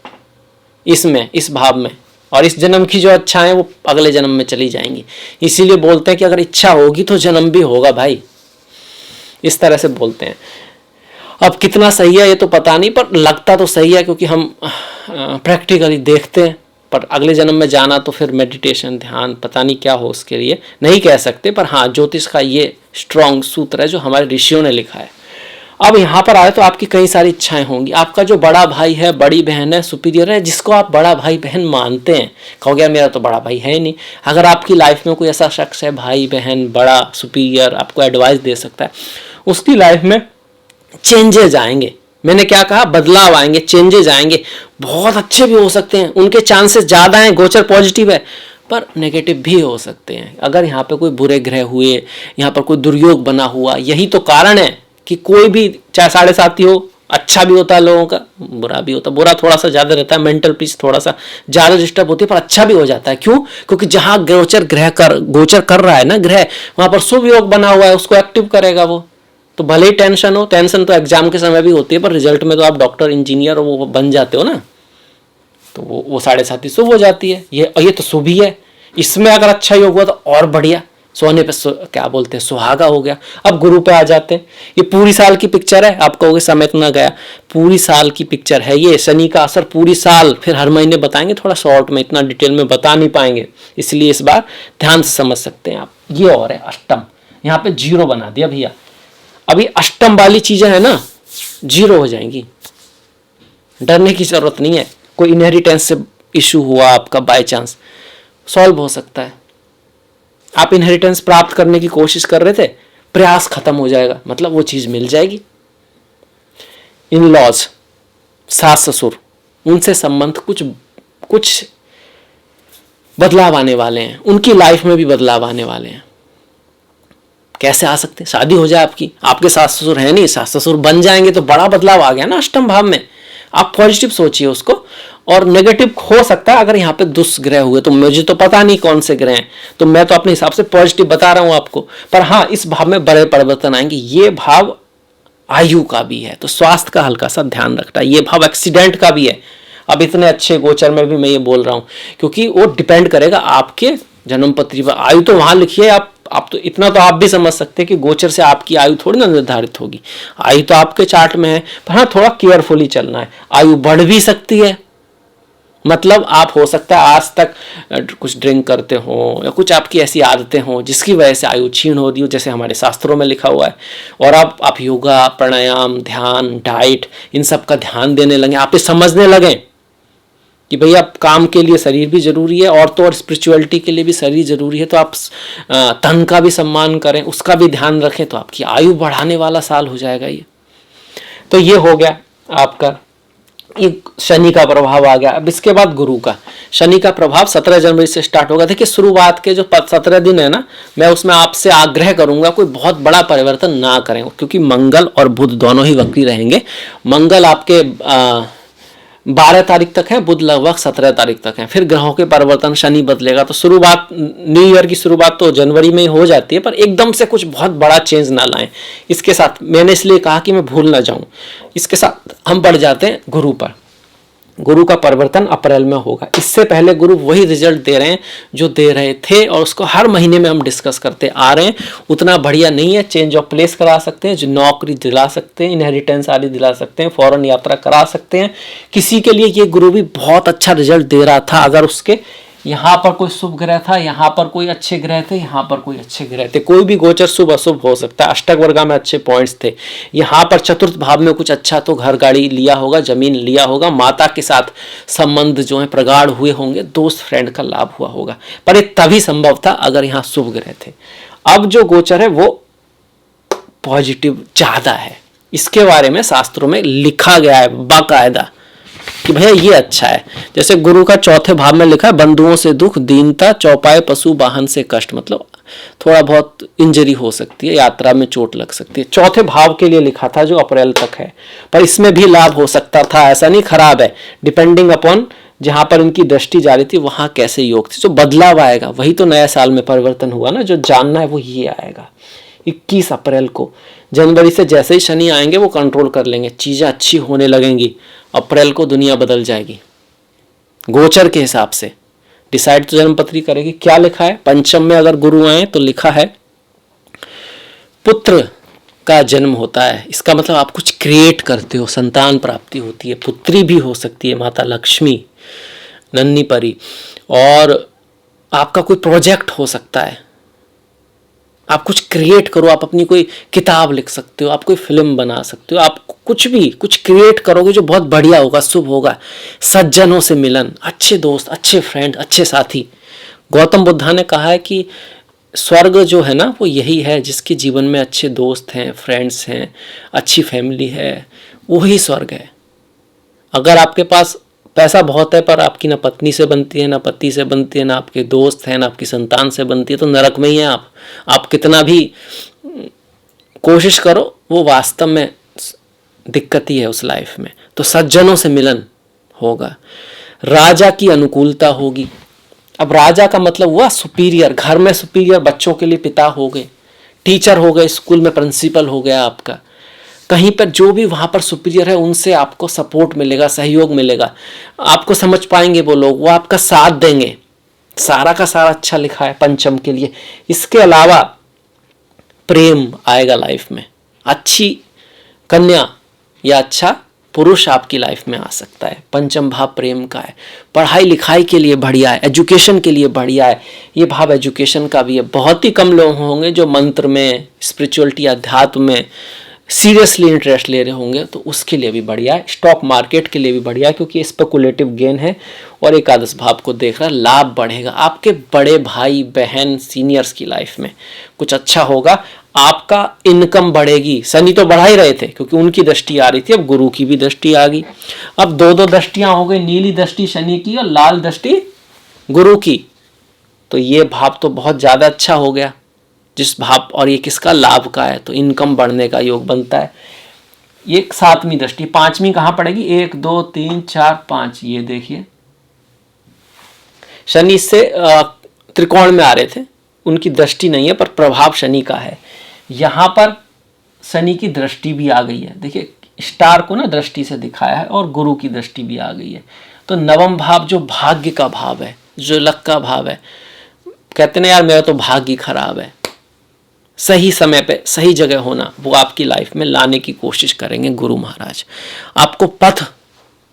इसमें, इस भाव में, और इस जन्म की जो इच्छाएं वो अगले जन्म में चली जाएंगी। इसीलिए बोलते हैं कि अगर इच्छा होगी तो जन्म भी होगा भाई, इस तरह से बोलते हैं। अब कितना सही है ये तो पता नहीं, पर लगता तो सही है क्योंकि हम प्रैक्टिकली देखते हैं। पर अगले जन्म में जाना तो फिर मेडिटेशन, ध्यान, पता नहीं क्या हो उसके लिए नहीं कह सकते, पर हाँ ज्योतिष का ये स्ट्रॉन्ग सूत्र है जो हमारे ऋषियों ने लिखा है। अब यहाँ पर आए तो आपकी कई सारी इच्छाएं होंगी। आपका जो बड़ा भाई है, बड़ी बहन है, सुपीरियर है, जिसको आप बड़ा भाई बहन मानते हैं, कहोगे यार मेरा तो बड़ा भाई है ही नहीं। अगर आपकी लाइफ में कोई ऐसा शख्स है, भाई बहन, बड़ा सुपीरियर, आपको एडवाइस दे सकता है, उसकी लाइफ में चेंजेज आएंगे। मैंने क्या कहा, बदलाव आएंगे, चेंजेज आएंगे। बहुत अच्छे भी हो सकते हैं, उनके चांसेस ज़्यादा हैं, गोचर पॉजिटिव है, पर नेगेटिव भी हो सकते हैं। अगर यहाँ पे कोई बुरे ग्रह हुए, यहाँ पर कोई दुर्योग बना हुआ, यही तो कारण है कि कोई भी चाहे 7.5 हो, अच्छा भी होता है लोगों का, बुरा भी होता है। बुरा थोड़ा सा ज़्यादा रहता है, मेंटल पीस थोड़ा सा ज़्यादा डिस्टर्ब होती है, पर अच्छा भी हो जाता है। क्यों? क्योंकि जहाँ गोचर कर रहा है ना ग्रह, वहाँ पर शुभ योग बना हुआ है, उसको एक्टिव करेगा वो। तो भले ही टेंशन हो, टेंशन तो एग्जाम के समय भी होती है, पर रिजल्ट में तो आप डॉक्टर, इंजीनियर वो बन जाते हो ना, तो वो 7.5 शुभ हो जाती है। ये तो शुभ ही है। इसमें अगर अच्छा योग हुआ तो और बढ़िया, सोने पे क्या बोलते हैं, सुहागा हो गया। अब गुरु पे आ जाते हैं। ये पूरी साल की पिक्चर है। आप कहोगे समय इतना गया, पूरी साल की पिक्चर है ये। शनि का असर पूरी साल, फिर हर महीने बताएंगे, थोड़ा शॉर्ट में, इतना डिटेल में बता नहीं पाएंगे, इसलिए इस बार ध्यान से समझ सकते हैं आप। ये और है अष्टम, यहाँ पे 0 बना दिया भैया। अभी अष्टम वाली चीजें है ना, 0 हो जाएंगी, डरने की जरूरत नहीं है। कोई इनहेरिटेंस से इशू हुआ आपका बाय चांस, सॉल्व हो सकता है। आप इनहेरिटेंस प्राप्त करने की कोशिश कर रहे थे, प्रयास खत्म हो जाएगा, मतलब वो चीज मिल जाएगी। इन लॉज, सास ससुर, उनसे संबंध कुछ बदलाव आने वाले हैं, उनकी लाइफ में भी बदलाव आने वाले हैं। कैसे आ सकते हैं? शादी हो जाए आपके सास ससुर है नहीं, सास ससुर बन जाएंगे तो बड़ा बदलाव आ गया ना अष्टम भाव में। आप पॉजिटिव सोचिए उसको, और नेगेटिव हो सकता है अगर यहाँ पे दुष्ग्रह हुए, तो मुझे तो पता नहीं कौन से ग्रह हैं, तो मैं तो अपने हिसाब से पॉजिटिव बता रहा हूं आपको। पर हाँ, इस भाव में बड़े परिवर्तन आएंगे। ये भाव आयु का भी है, तो स्वास्थ्य का हल्का सा ध्यान रखना। ये भाव एक्सीडेंट का भी है। अब इतने अच्छे गोचर में भी मैं ये बोल रहा हूं, क्योंकि वो डिपेंड करेगा आपके जन्म पत्री पर। आयु तो वहां लिखी है, आप तो इतना तो आप भी समझ सकते हैं कि गोचर से आपकी आयु थोड़ी ना निर्धारित होगी। आयु तो आपके चार्ट में है, पर हाँ थोड़ा केयरफुली चलना है। आयु बढ़ भी सकती है, मतलब आप हो सकता है आज तक कुछ ड्रिंक करते हो या कुछ आपकी ऐसी आदतें हो जिसकी वजह से आयु क्षीण हो रही हो, जैसे हमारे शास्त्रों में लिखा हुआ है। और आप योगा, प्राणायाम, ध्यान, डाइट, इन सब का ध्यान देने लगे, आप ये समझने लगे कि भैया काम के लिए शरीर भी जरूरी है, और तो और स्पिरिचुअलिटी के लिए भी शरीर जरूरी है। तो आप तन का भी सम्मान करें, उसका भी ध्यान रखें, तो आपकी आयु बढ़ाने वाला साल हो जाएगा ये। तो ये हो गया आपका, ये शनि का प्रभाव आ गया। अब इसके बाद गुरु का। शनि का प्रभाव 17 जनवरी से स्टार्ट होगा। देखिए शुरुआत के जो 17 दिन है ना, मैं उसमें आपसे आग्रह करूंगा कोई बहुत बड़ा परिवर्तन ना करें, क्योंकि मंगल और बुध दोनों ही वक्री रहेंगे। मंगल आपके 12 तारीख तक है, बुध लगभग 17 तारीख तक है। फिर ग्रहों के परिवर्तन, शनि बदलेगा, तो शुरुआत, न्यू ईयर की शुरुआत तो जनवरी में ही हो जाती है, पर एकदम से कुछ बहुत बड़ा चेंज ना लाएं। इसके साथ मैंने इसलिए कहा कि मैं भूल ना जाऊं, इसके साथ हम बढ़ जाते हैं गुरु पर। गुरु का परिवर्तन अप्रैल में होगा। इससे पहले गुरु वही रिजल्ट दे रहे हैं जो दे रहे थे, और उसको हर महीने में हम डिस्कस करते आ रहे हैं। उतना बढ़िया नहीं है, चेंज ऑफ प्लेस करा सकते हैं, जो नौकरी दिला सकते हैं, इनहेरिटेंस आदि दिला सकते हैं, फॉरेन यात्रा करा सकते हैं। किसी के लिए ये गुरु भी बहुत अच्छा रिजल्ट दे रहा था, अगर उसके यहाँ पर कोई शुभ ग्रह था, यहाँ पर कोई अच्छे ग्रह थे, यहाँ पर कोई अच्छे ग्रह थे। कोई भी गोचर शुभ अशुभ हो सकता है। अष्टक वर्गा में अच्छे पॉइंट्स थे, यहाँ पर चतुर्थ भाव में कुछ अच्छा, तो घर गाड़ी लिया होगा, जमीन लिया होगा, माता के साथ संबंध जो है प्रगाढ़ हुए होंगे, दोस्त फ्रेंड का लाभ हुआ होगा। पर ये तभी संभव था अगर यहाँ शुभ ग्रह थे। अब जो गोचर है वो पॉजिटिव ज्यादा है, इसके बारे में शास्त्रों में लिखा गया है बाकायदा कि भैया ये अच्छा है। जैसे गुरु का चौथे भाव में लिखा है, बंधुओं से दुख, दीनता, चौपाए पशु वाहन से कष्ट, मतलब थोड़ा बहुत इंजरी हो सकती है, यात्रा में चोट लग सकती है। चौथे भाव के लिए लिखा था जो अप्रैल तक है, पर इसमें भी लाभ हो सकता था, ऐसा नहीं खराब है। डिपेंडिंग अपॉन जहां पर इनकी दृष्टि जा रही थी वहां कैसे योग थी। जो बदलाव आएगा वही तो नया साल में परिवर्तन हुआ ना, जो जानना है वो ये आएगा 21 अप्रैल को। जनवरी से जैसे ही शनि आएंगे वो कंट्रोल कर लेंगे, चीजें अच्छी होने लगेंगी। अप्रैल को दुनिया बदल जाएगी, गोचर के हिसाब से डिसाइड तो जन्मपत्री करेगी। क्या लिखा है पंचम में अगर गुरु आए तो लिखा है पुत्र का जन्म होता है। इसका मतलब आप कुछ क्रिएट करते हो, संतान प्राप्ति होती है, पुत्री भी हो सकती है माता लक्ष्मी, नन्ही परी, और आपका कोई प्रोजेक्ट हो सकता है, आप कुछ क्रिएट करो, आप अपनी कोई किताब लिख सकते हो, आप कोई फिल्म बना सकते हो, आप कुछ भी कुछ क्रिएट करोगे जो बहुत बढ़िया होगा, शुभ होगा। सज्जनों से मिलन, अच्छे दोस्त, अच्छे फ्रेंड, अच्छे साथी। गौतम बुद्धा ने कहा है कि स्वर्ग जो है ना वो यही है जिसके जीवन में अच्छे दोस्त हैं, फ्रेंड्स हैं, अच्छी फैमिली है, वही स्वर्ग है। अगर आपके पास पैसा बहुत है पर आपकी ना पत्नी से बनती है, ना पति से बनती है, ना आपके दोस्त हैं, ना आपकी संतान से बनती है, तो नरक में ही है आप कितना भी कोशिश करो वो वास्तव में दिक्कत ही है उस लाइफ में। तो सज्जनों से मिलन होगा, राजा की अनुकूलता होगी। अब राजा का मतलब हुआ सुपीरियर, घर में सुपीरियर, बच्चों के लिए पिता हो गए, टीचर हो गए, स्कूल में प्रिंसिपल हो गया आपका, कहीं पर जो भी वहाँ पर सुपीरियर है उनसे आपको सपोर्ट मिलेगा, सहयोग मिलेगा, आपको समझ पाएंगे वो लोग, वो आपका साथ देंगे। सारा का सारा अच्छा लिखा है पंचम के लिए। इसके अलावा प्रेम आएगा लाइफ में, अच्छी कन्या या अच्छा पुरुष आपकी लाइफ में आ सकता है। पंचम भाव प्रेम का है, पढ़ाई लिखाई के लिए बढ़िया है, एजुकेशन के लिए बढ़िया है। ये भाव एजुकेशन का भी है। बहुत ही कम लोग होंगे जो मंत्र में, स्पिरिचुअलिटी, अध्यात्म में सीरियसली इंटरेस्ट ले रहे होंगे, तो उसके लिए भी बढ़िया है। स्टॉक मार्केट के लिए भी बढ़िया है क्योंकि स्पेकुलेटिव गेन है और एकादश भाव को देख रहा, लाभ बढ़ेगा। आपके बड़े भाई बहन सीनियर्स की लाइफ में कुछ अच्छा होगा, आपका इनकम बढ़ेगी। शनि तो बढ़ा ही रहे थे क्योंकि उनकी दृष्टि आ रही थी, अब गुरु की भी दृष्टि आ गई। अब दो दो दृष्टियां हो गई, नीली दृष्टि शनि की और लाल दृष्टि गुरु की, तो ये भाव तो बहुत ज्यादा अच्छा हो गया जिस भाव, और ये किसका लाभ का है, तो इनकम बढ़ने का योग बनता है। ये सातवीं दृष्टि, पांचवी कहां पड़ेगी, 1 2 3 4 5, ये देखिए शनि से त्रिकोण में आ रहे थे, उनकी दृष्टि नहीं है पर प्रभाव शनि का है। यहां पर शनि की दृष्टि भी आ गई है, देखिए स्टार को ना दृष्टि से दिखाया है और गुरु की दृष्टि भी आ गई है। तो नवम भाव जो भाग्य का भाव है, जो लक का भाव है, कहते ना यार मेरा तो भाग्य खराब है, सही समय पे सही जगह होना, वो आपकी लाइफ में लाने की कोशिश करेंगे गुरु महाराज। आपको पथ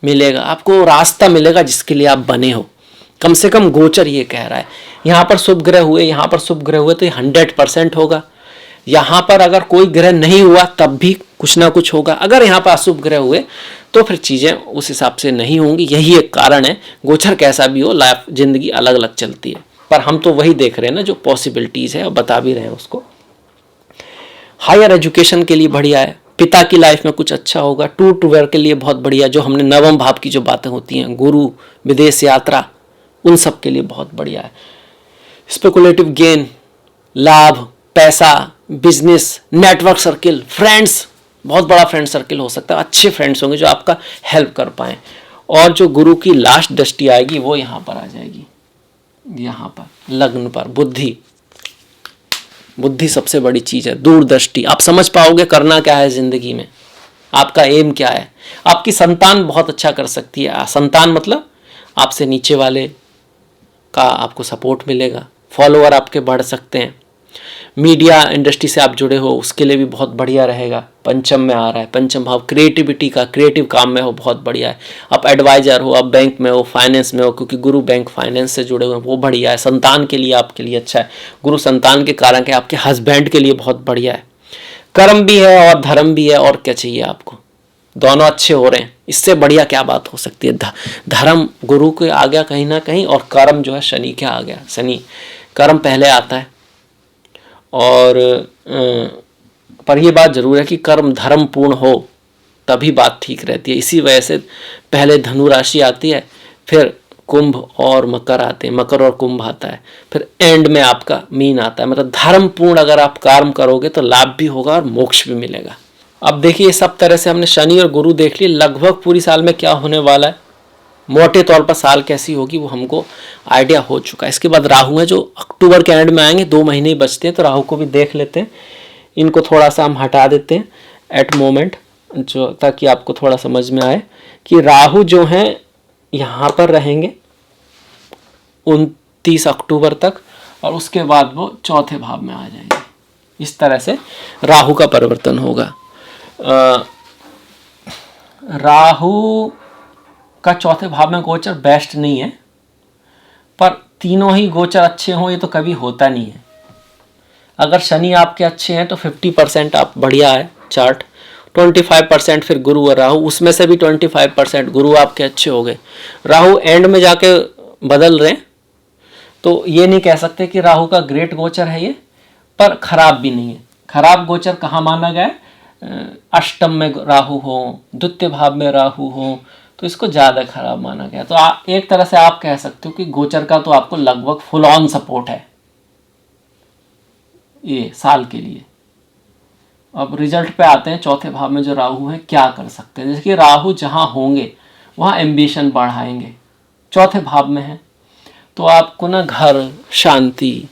मिलेगा, आपको रास्ता मिलेगा जिसके लिए आप बने हो। कम से कम गोचर ये कह रहा है। यहाँ पर शुभ ग्रह हुए, यहाँ पर शुभ ग्रह हुए तो 100% होगा। यहाँ पर अगर कोई ग्रह नहीं हुआ तब भी कुछ ना कुछ होगा। अगर यहाँ पर अशुभ ग्रह हुए तो फिर चीज़ें उस हिसाब से नहीं होंगी। यही एक कारण है, गोचर कैसा भी हो, लाइफ जिंदगी अलग अलग चलती है, पर हम तो वही देख रहे हैं ना जो पॉसिबिलिटीज़ है और बता भी रहे हैं उसको। हायर एजुकेशन के लिए बढ़िया है, पिता की लाइफ में कुछ अच्छा होगा, टूर टू वर्क के लिए बहुत बढ़िया, जो हमने नवम भाव की जो बातें होती हैं, गुरु, विदेश यात्रा, उन सब के लिए बहुत बढ़िया है। स्पेकुलेटिव गेन, लाभ, पैसा, बिजनेस, नेटवर्क सर्किल, फ्रेंड्स, बहुत बड़ा फ्रेंड सर्किल हो सकता है, अच्छे फ्रेंड्स होंगे जो आपका हेल्प कर पाएँ। और जो गुरु की लास्ट दृष्टि आएगी वो यहाँ पर आ जाएगी, यहाँ पर लग्न पर। बुद्धि सबसे बड़ी चीज है, दूरदृष्टि। आप समझ पाओगे करना क्या है जिंदगी में, आपका एम क्या है। आपकी संतान बहुत अच्छा कर सकती है। संतान मतलब आपसे नीचे वाले का आपको सपोर्ट मिलेगा, फॉलोअर आपके बढ़ सकते हैं। मीडिया इंडस्ट्री से आप जुड़े हो उसके लिए भी बहुत बढ़िया रहेगा। पंचम में आ रहा है, पंचम भाव क्रिएटिविटी का, क्रिएटिव काम में हो, बहुत बढ़िया है। आप एडवाइजर हो, आप बैंक में हो, फाइनेंस में हो, क्योंकि गुरु बैंक फाइनेंस से जुड़े हुए हैं, वो बढ़िया है। संतान के लिए आपके लिए अच्छा है, गुरु संतान के कारण के आपके हस्बैंड के लिए बहुत बढ़िया है। कर्म भी है और धर्म भी है, और क्या चाहिए आपको, दोनों अच्छे हो रहे हैं, इससे बढ़िया क्या बात हो सकती है। धर्म गुरु के आ गया कहीं ना कहीं, और कर्म जो है शनि के आ गया। शनि कर्म पहले आता है, और पर यह बात जरूर है कि कर्म धर्म पूर्ण हो तभी बात ठीक रहती है। इसी वजह से पहले धनु राशि आती है, फिर कुंभ और मकर आते हैं, मकर और कुंभ आता है, फिर एंड में आपका मीन आता है। मतलब धर्म पूर्ण अगर आप कर्म करोगे तो लाभ भी होगा और मोक्ष भी मिलेगा। अब देखिए सब तरह से हमने शनि और गुरु देख लिए। लगभग पूरी साल में क्या होने वाला है, मोटे तौर पर साल कैसी होगी वो हमको आइडिया हो चुका है। इसके बाद राहु है जो अक्टूबर के एंड में आएंगे, 2 महीने ही बचते हैं, तो राहु को भी देख लेते हैं। इनको थोड़ा सा हम हटा देते हैं एट मोमेंट, जो ताकि आपको थोड़ा समझ में आए कि राहु जो हैं यहाँ पर रहेंगे 29 अक्टूबर तक, और उसके बाद वो चौथे भाव में आ जाएंगे। इस तरह से राहु का परिवर्तन होगा। राहु का चौथे भाव में गोचर बेस्ट नहीं है, पर तीनों ही गोचर अच्छे हों ये तो कभी होता नहीं है। अगर शनि आपके अच्छे हैं तो 50% आप बढ़िया है चार्ट, 25% फिर गुरु और राहु, उसमें से भी 25% गुरु आपके अच्छे हो गए। राहु एंड में जाके बदल रहे हैं, तो ये नहीं कह सकते कि राहु का ग्रेट गोचर है ये, पर खराब भी नहीं है। खराब गोचर कहाँ माना गया है? अष्टम में राहु हो, द्वितीय भाव में राहु हो, तो इसको ज़्यादा खराब माना गया। तो एक तरह से आप कह सकते हो कि गोचर का तो आपको लगभग फुल ऑन सपोर्ट है ये साल के लिए। अब रिजल्ट पे आते हैं, चौथे भाव में जो राहु है क्या कर सकते हैं। जैसे कि राहु जहाँ होंगे वहाँ एम्बिशन बढ़ाएंगे, चौथे भाव में है तो आपको ना घर, शांति,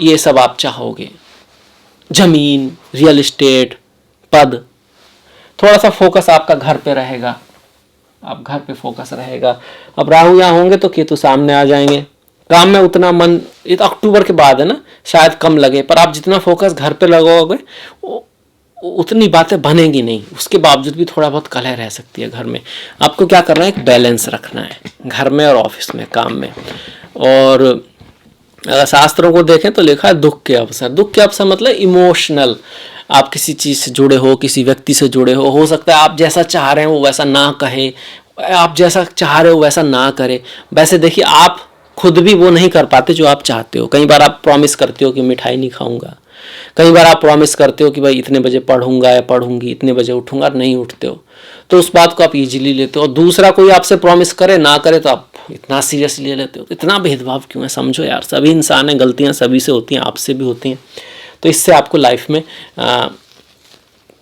ये सब आप चाहोगे, जमीन, रियल एस्टेट, पद, थोड़ा सा फोकस आपका घर पे रहेगा, आप घर पे फोकस रहेगा। अब राहु यहाँ होंगे तो केतु सामने आ जाएंगे, काम में उतना मन, ये तो अक्टूबर के बाद है ना, शायद कम लगे, पर आप जितना फोकस घर पे लगाओगे उतनी बातें बनेंगी नहीं। उसके बावजूद भी थोड़ा बहुत कलह रह सकती है घर में। आपको क्या करना है, एक बैलेंस रखना है घर में और ऑफिस में, काम में। और अगर शास्त्रों को देखें तो लिखा है दुख के अवसर। दुख के अवसर मतलब इमोशनल, आप किसी चीज़ से जुड़े हो, किसी व्यक्ति से जुड़े हो सकता है आप जैसा चाह रहे हो वो वैसा ना कहे, आप जैसा चाह रहे हो वैसा ना करे। वैसे देखिए, आप खुद भी वो नहीं कर पाते जो आप चाहते हो। कई बार आप प्रॉमिस करते हो कि मिठाई नहीं खाऊंगा, कई बार आप प्रॉमिस करते हो कि भाई इतने बजे पढ़ूंगा या पढ़ूंगी, इतने बजे उठूंगा, नहीं उठते हो, तो उस बात को आप इजीली लेते हो। और दूसरा कोई आपसे प्रॉमिस करे ना करे तो आप इतना सीरियसली ले लेते हो। तो इतना भेदभाव क्यों है? समझो यार, सभी इंसान हैं, गलतियां सभी से होती हैं, आपसे भी होती हैं। तो इससे आपको लाइफ में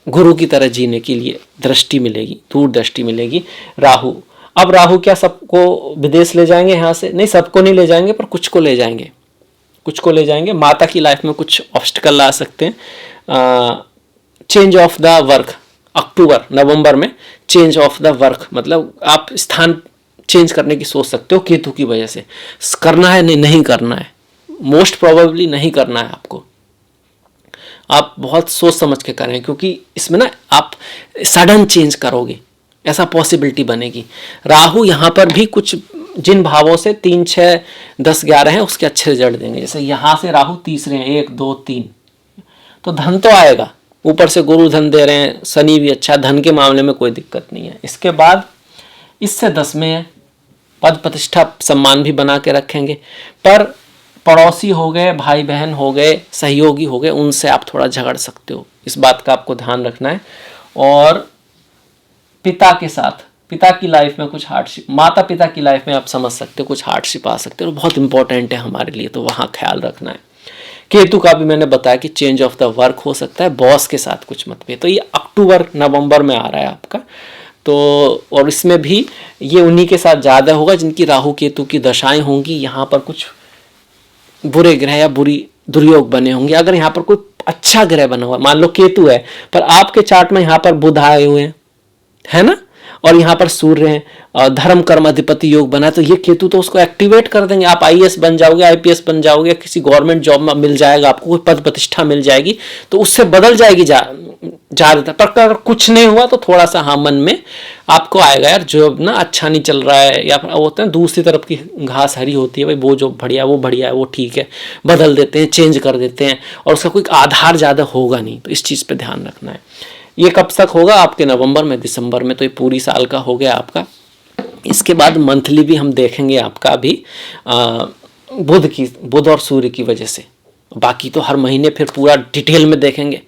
गुरु की तरह जीने के लिए दृष्टि मिलेगी, दूरदृष्टि मिलेगी। राहु, अब राहु क्या सबको विदेश ले जाएंगे यहाँ से? नहीं, सबको नहीं ले जाएंगे, पर कुछ को ले जाएंगे, कुछ को ले जाएंगे। माता की लाइफ में कुछ ऑब्स्टिकल ला सकते हैं। चेंज ऑफ द वर्क, अक्टूबर नवंबर में चेंज ऑफ द वर्क, मतलब आप स्थान चेंज करने की सोच सकते हो केतु की वजह से। करना है? नहीं करना है, मोस्ट प्रोबेबली नहीं करना है आपको। आप बहुत सोच समझ के करें, क्योंकि इसमें ना आप सडन चेंज करोगे, ऐसा पॉसिबिलिटी बनेगी। राहु यहाँ पर भी कुछ जिन भावों से 3, 6, 10, 11 हैं उसके अच्छे रिजल्ट देंगे। जैसे यहाँ से राहु तीसरे हैं, 1, 2, 3, तो धन तो आएगा, ऊपर से गुरु धन दे रहे हैं, शनि भी अच्छा, धन के मामले में कोई दिक्कत नहीं है। इसके बाद इससे 10 में है, पद प्रतिष्ठा सम्मान भी बना के रखेंगे, पर पड़ोसी हो गए, भाई बहन हो गए, सहयोगी हो गए, उनसे आप थोड़ा झगड़ सकते हो, इस बात का आपको ध्यान रखना है। और पिता के साथ, पिता की लाइफ में कुछ हार्डशिप, माता पिता की लाइफ में आप समझ सकते हो कुछ हार्डशिप आ सकते हो, बहुत इंपॉर्टेंट है हमारे लिए, तो वहाँ ख्याल रखना है। केतु का भी मैंने बताया कि चेंज ऑफ द वर्क हो सकता है, बॉस के साथ कुछ मतभेद, तो ये अक्टूबर नवंबर में आ रहा है आपका। तो और इसमें भी ये उन्हीं के साथ ज़्यादा होगा जिनकी राहु केतु की दशाएं होंगी। यहाँ पर कुछ बुरे ग्रह या बुरी दुर्योग बने होंगे। अगर यहाँ पर कोई अच्छा ग्रह बना हुआ, मान लो केतु है, पर आपके चार्ट में यहाँ पर बुध आए हुए हैं, है ना, और यहाँ पर सूर्य हैं और धर्म कर्म अधिपति योग बना, तो ये केतु तो उसको एक्टिवेट कर देंगे। आप आईएएस बन जाओगे, आईपीएस बन जाओगे, किसी गवर्नमेंट जॉब में मिल जाएगा आपको, कोई पद प्रतिष्ठा मिल जाएगी, तो उससे बदल जाएगी ज्यादातर। पर अगर कुछ नहीं हुआ तो थोड़ा सा हाँ मन में आपको आएगा, यार जो ना अच्छा नहीं चल रहा है, या होता है दूसरी तरफ की घास हरी होती है, भाई वो जो बढ़िया है वो ठीक है, बदल देते हैं, चेंज कर देते हैं, और उसका कोई आधार ज़्यादा होगा नहीं। तो इस चीज़ पे ध्यान रखना है। ये कब तक होगा? आपके नवंबर में, दिसंबर में, तो ये पूरी साल का हो गया आपका। इसके बाद मंथली भी हम देखेंगे आपका अभी बुध और सूर्य की वजह से, बाकी तो हर महीने फिर पूरा डिटेल में देखेंगे,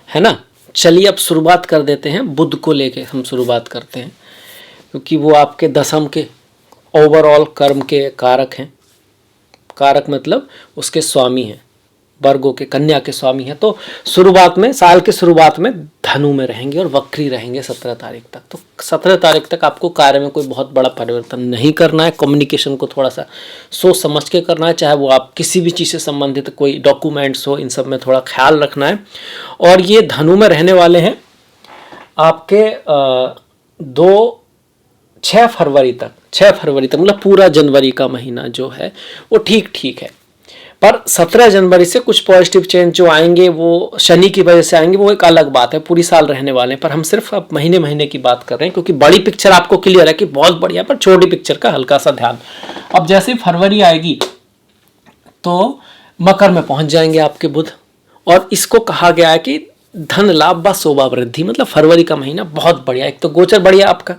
है ना। चलिए अब शुरुआत कर देते हैं, बुध को लेके हम शुरुआत करते हैं, क्योंकि वो आपके दशम के ओवरऑल कर्म के कारक हैं। कारक मतलब उसके स्वामी हैं, वर्गों के, कन्या के स्वामी हैं। तो शुरुआत में, साल के शुरुआत में धनु में रहेंगे और वक्री रहेंगे 17 तारीख तक। तो 17 तारीख तक आपको कार्य में कोई बहुत बड़ा परिवर्तन नहीं करना है। कम्युनिकेशन को थोड़ा सा सोच समझ के करना है, चाहे वो आप किसी भी चीज़ से संबंधित कोई डॉक्यूमेंट्स हो, इन सब में थोड़ा ख्याल रखना है। और ये धनु में रहने वाले हैं आपके 6 फरवरी तक। 6 फरवरी तक, मतलब पूरा जनवरी का महीना जो है वो ठीक ठीक है। पर 17 जनवरी से कुछ पॉजिटिव चेंज जो आएंगे वो शनि की वजह से आएंगे, वो एक अलग बात है, पूरी साल रहने वाले हैं। पर हम सिर्फ अब महीने महीने की बात कर रहे हैं, क्योंकि बड़ी पिक्चर आपको क्लियर है कि बहुत बढ़िया, पर छोटी पिक्चर का हल्का सा ध्यान। अब जैसे फरवरी आएगी तो मकर में पहुंच जाएंगे आपके बुध, और इसको कहा गया है कि धन लाभ व शोभा वृद्धि, मतलब फरवरी का महीना बहुत बढ़िया। एक तो गोचर बढ़िया आपका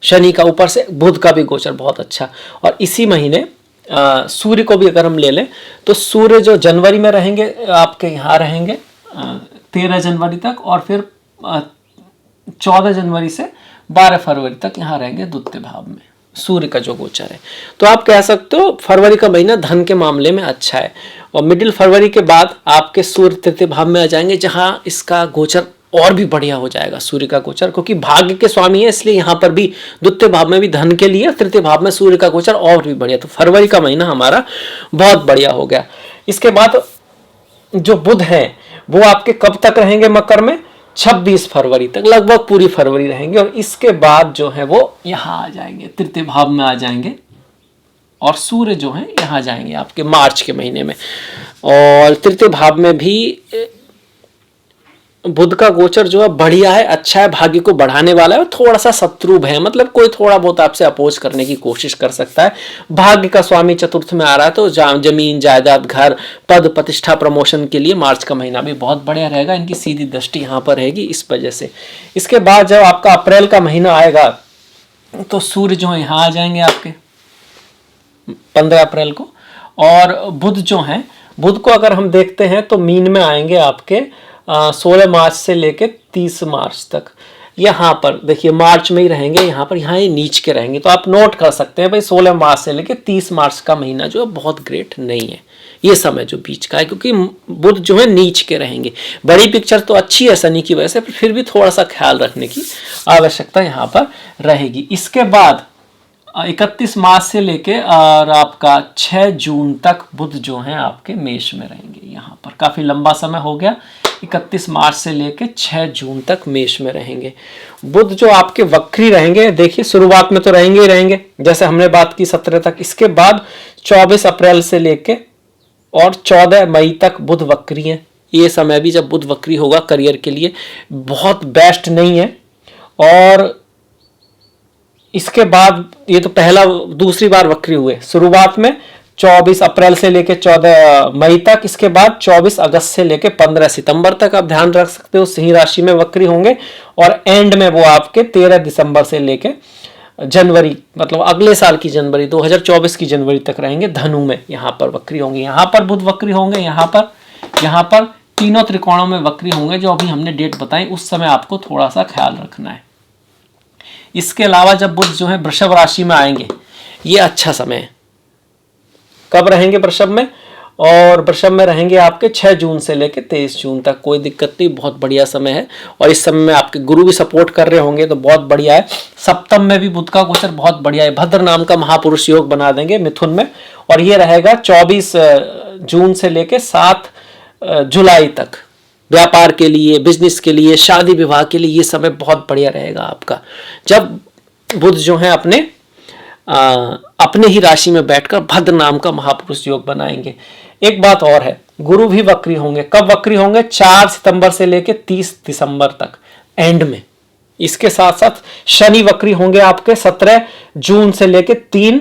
शनि का, ऊपर से बुध का भी गोचर बहुत अच्छा। और इसी महीने सूर्य को भी अगर हम ले लें तो सूर्य जो जनवरी में रहेंगे आपके यहाँ रहेंगे 13 जनवरी तक, और फिर 14 जनवरी से 12 फरवरी तक यहाँ रहेंगे द्वितीय भाव में सूर्य का जो गोचर है। तो आप कह सकते हो फरवरी का महीना धन के मामले में अच्छा है। और मिडिल फरवरी के बाद आपके सूर्य तृतीय भाव में आ जाएंगे, जहाँ इसका गोचर और भी बढ़िया हो जाएगा सूर्य का गोचर, क्योंकि भाग्य के स्वामी है, इसलिए यहाँ पर भी द्वितीय भाव में भी धन के लिए, तृतीय भाव में सूर्य का गोचर और भी बढ़िया। तो फरवरी का महीना हमारा बहुत बढ़िया हो गया। इसके बाद जो बुध है वो आपके कब तक रहेंगे मकर में? 26 फरवरी तक, लगभग पूरी फरवरी रहेंगे। और इसके बाद जो है वो यहाँ आ जाएंगे, तृतीय भाव में आ जाएंगे, और सूर्य जो है यहाँ जाएंगे आपके मार्च के महीने में। और तृतीय भाव में भी बुध का गोचर जो है बढ़िया है, अच्छा है, भाग्य को बढ़ाने वाला है। थोड़ा सा शत्रुभ है, मतलब कोई थोड़ा बहुत आपसे अपोज करने की कोशिश कर सकता है। भाग्य का स्वामी चतुर्थ में आ रहा है, तो जमीन जायदाद घर पद प्रतिष्ठा प्रमोशन के लिए मार्च का महीना भी बहुत बढ़िया रहेगा। इनकी सीधी दृष्टि यहाँ पर रहेगी इस वजह से। इसके बाद जब आपका अप्रैल का महीना आएगा तो सूर्य जो है यहाँ आ जाएंगे आपके 15 अप्रैल को। और बुध जो है, बुध को अगर हम देखते हैं तो मीन में आएंगे आपके 16 मार्च से लेके 30 मार्च तक। यहाँ पर देखिए मार्च में ही रहेंगे, यहाँ पर यहाँ ये नीच के रहेंगे। तो आप नोट कर सकते हैं भाई 16 मार्च से लेके 30 मार्च का महीना जो है बहुत ग्रेट नहीं है, ये समय जो बीच का है, क्योंकि बुध जो है नीच के रहेंगे। बड़ी पिक्चर तो अच्छी है शनि की वजह से, फिर भी थोड़ा सा ख्याल रखने की आवश्यकता यहाँ पर रहेगी। इसके बाद 31 मार्च से लेके और आपका 6 जून तक बुध जो है आपके मेष में रहेंगे। यहाँ पर काफी लंबा समय हो गया, 31 मार्च से लेके 6 जून तक मेष में रहेंगे। बुध जो आपके वक्री रहेंगे, देखिए शुरुआत में तो रहेंगे ही रहेंगे, जैसे हमने बात की 17 तक। इसके बाद 24 अप्रैल से लेके और 14 मई तक बुध वक्री है। ये समय भी जब बुध वक्री होगा करियर के लिए बहुत बेस्ट नहीं है। और इसके बाद ये तो पहला दूसरी बार वक्री हुए, शुरुआत में 24 अप्रैल से लेके 14 मई तक। इसके बाद 24 अगस्त से लेके 15 सितंबर तक आप ध्यान रख सकते हो सिंह राशि में वक्री होंगे। और एंड में वो आपके 13 दिसंबर से लेके जनवरी, मतलब अगले साल की जनवरी 2024 की जनवरी तक रहेंगे धनु में, यहाँ पर वक्री होंगे। यहाँ पर बुध वक्री होंगे, यहाँ पर तीनों त्रिकोणों में वक्री होंगे। जो अभी हमने डेट बताई उस समय आपको थोड़ा सा ख्याल रखना है। इसके अलावा जब बुध जो है वृषभ राशि में आएंगे, ये अच्छा समय है। कब रहेंगे वृषभ में? और वृषभ में रहेंगे आपके 6 जून से लेके 23 जून तक, कोई दिक्कत नहीं, बहुत बढ़िया समय है। और इस समय में आपके गुरु भी सपोर्ट कर रहे होंगे तो बहुत बढ़िया है। सप्तम में भी बुध का गोचर बहुत बढ़िया है, भद्र नाम का महापुरुष योग बना देंगे मिथुन में। और ये रहेगा 24 जून से लेके 7 जुलाई तक। व्यापार के लिए, बिजनेस के लिए, शादी विवाह के लिए ये समय बहुत बढ़िया रहेगा आपका, जब बुध जो है अपने ही राशि में बैठकर भद्र नाम का महापुरुष योग बनाएंगे। एक बात और है, गुरु भी वक्री होंगे। कब वक्री होंगे? 4 सितंबर से लेके 30 दिसंबर तक एंड में। इसके साथ साथ शनि वक्री होंगे आपके 17 जून से लेके 3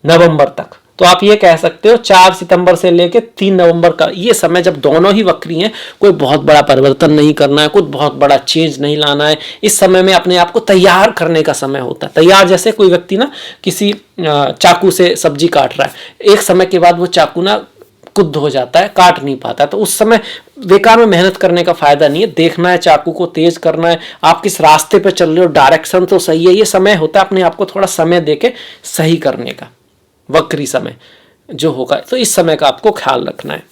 नवंबर तक। तो आप ये कह सकते हो 4 सितंबर से लेके 3 नवंबर का ये समय, जब दोनों ही वक्री हैं, कोई बहुत बड़ा परिवर्तन नहीं करना है, कुछ बहुत बड़ा चेंज नहीं लाना है। इस समय में अपने आप को तैयार करने का समय होता है। तैयार जैसे कोई व्यक्ति ना किसी चाकू से सब्जी काट रहा है, एक समय के बाद वो चाकू ना कुद्ध हो जाता है, काट नहीं पाता, तो उस समय बेकार में मेहनत करने का फायदा नहीं है। देखना है, चाकू को तेज करना है, आप किस रास्ते पे चल रहे हो, डायरेक्शन तो सही है। ये समय होता है अपने आप को थोड़ा समय देके सही करने का, वक्री समय जो होगा, तो इस समय का आपको ख्याल रखना है।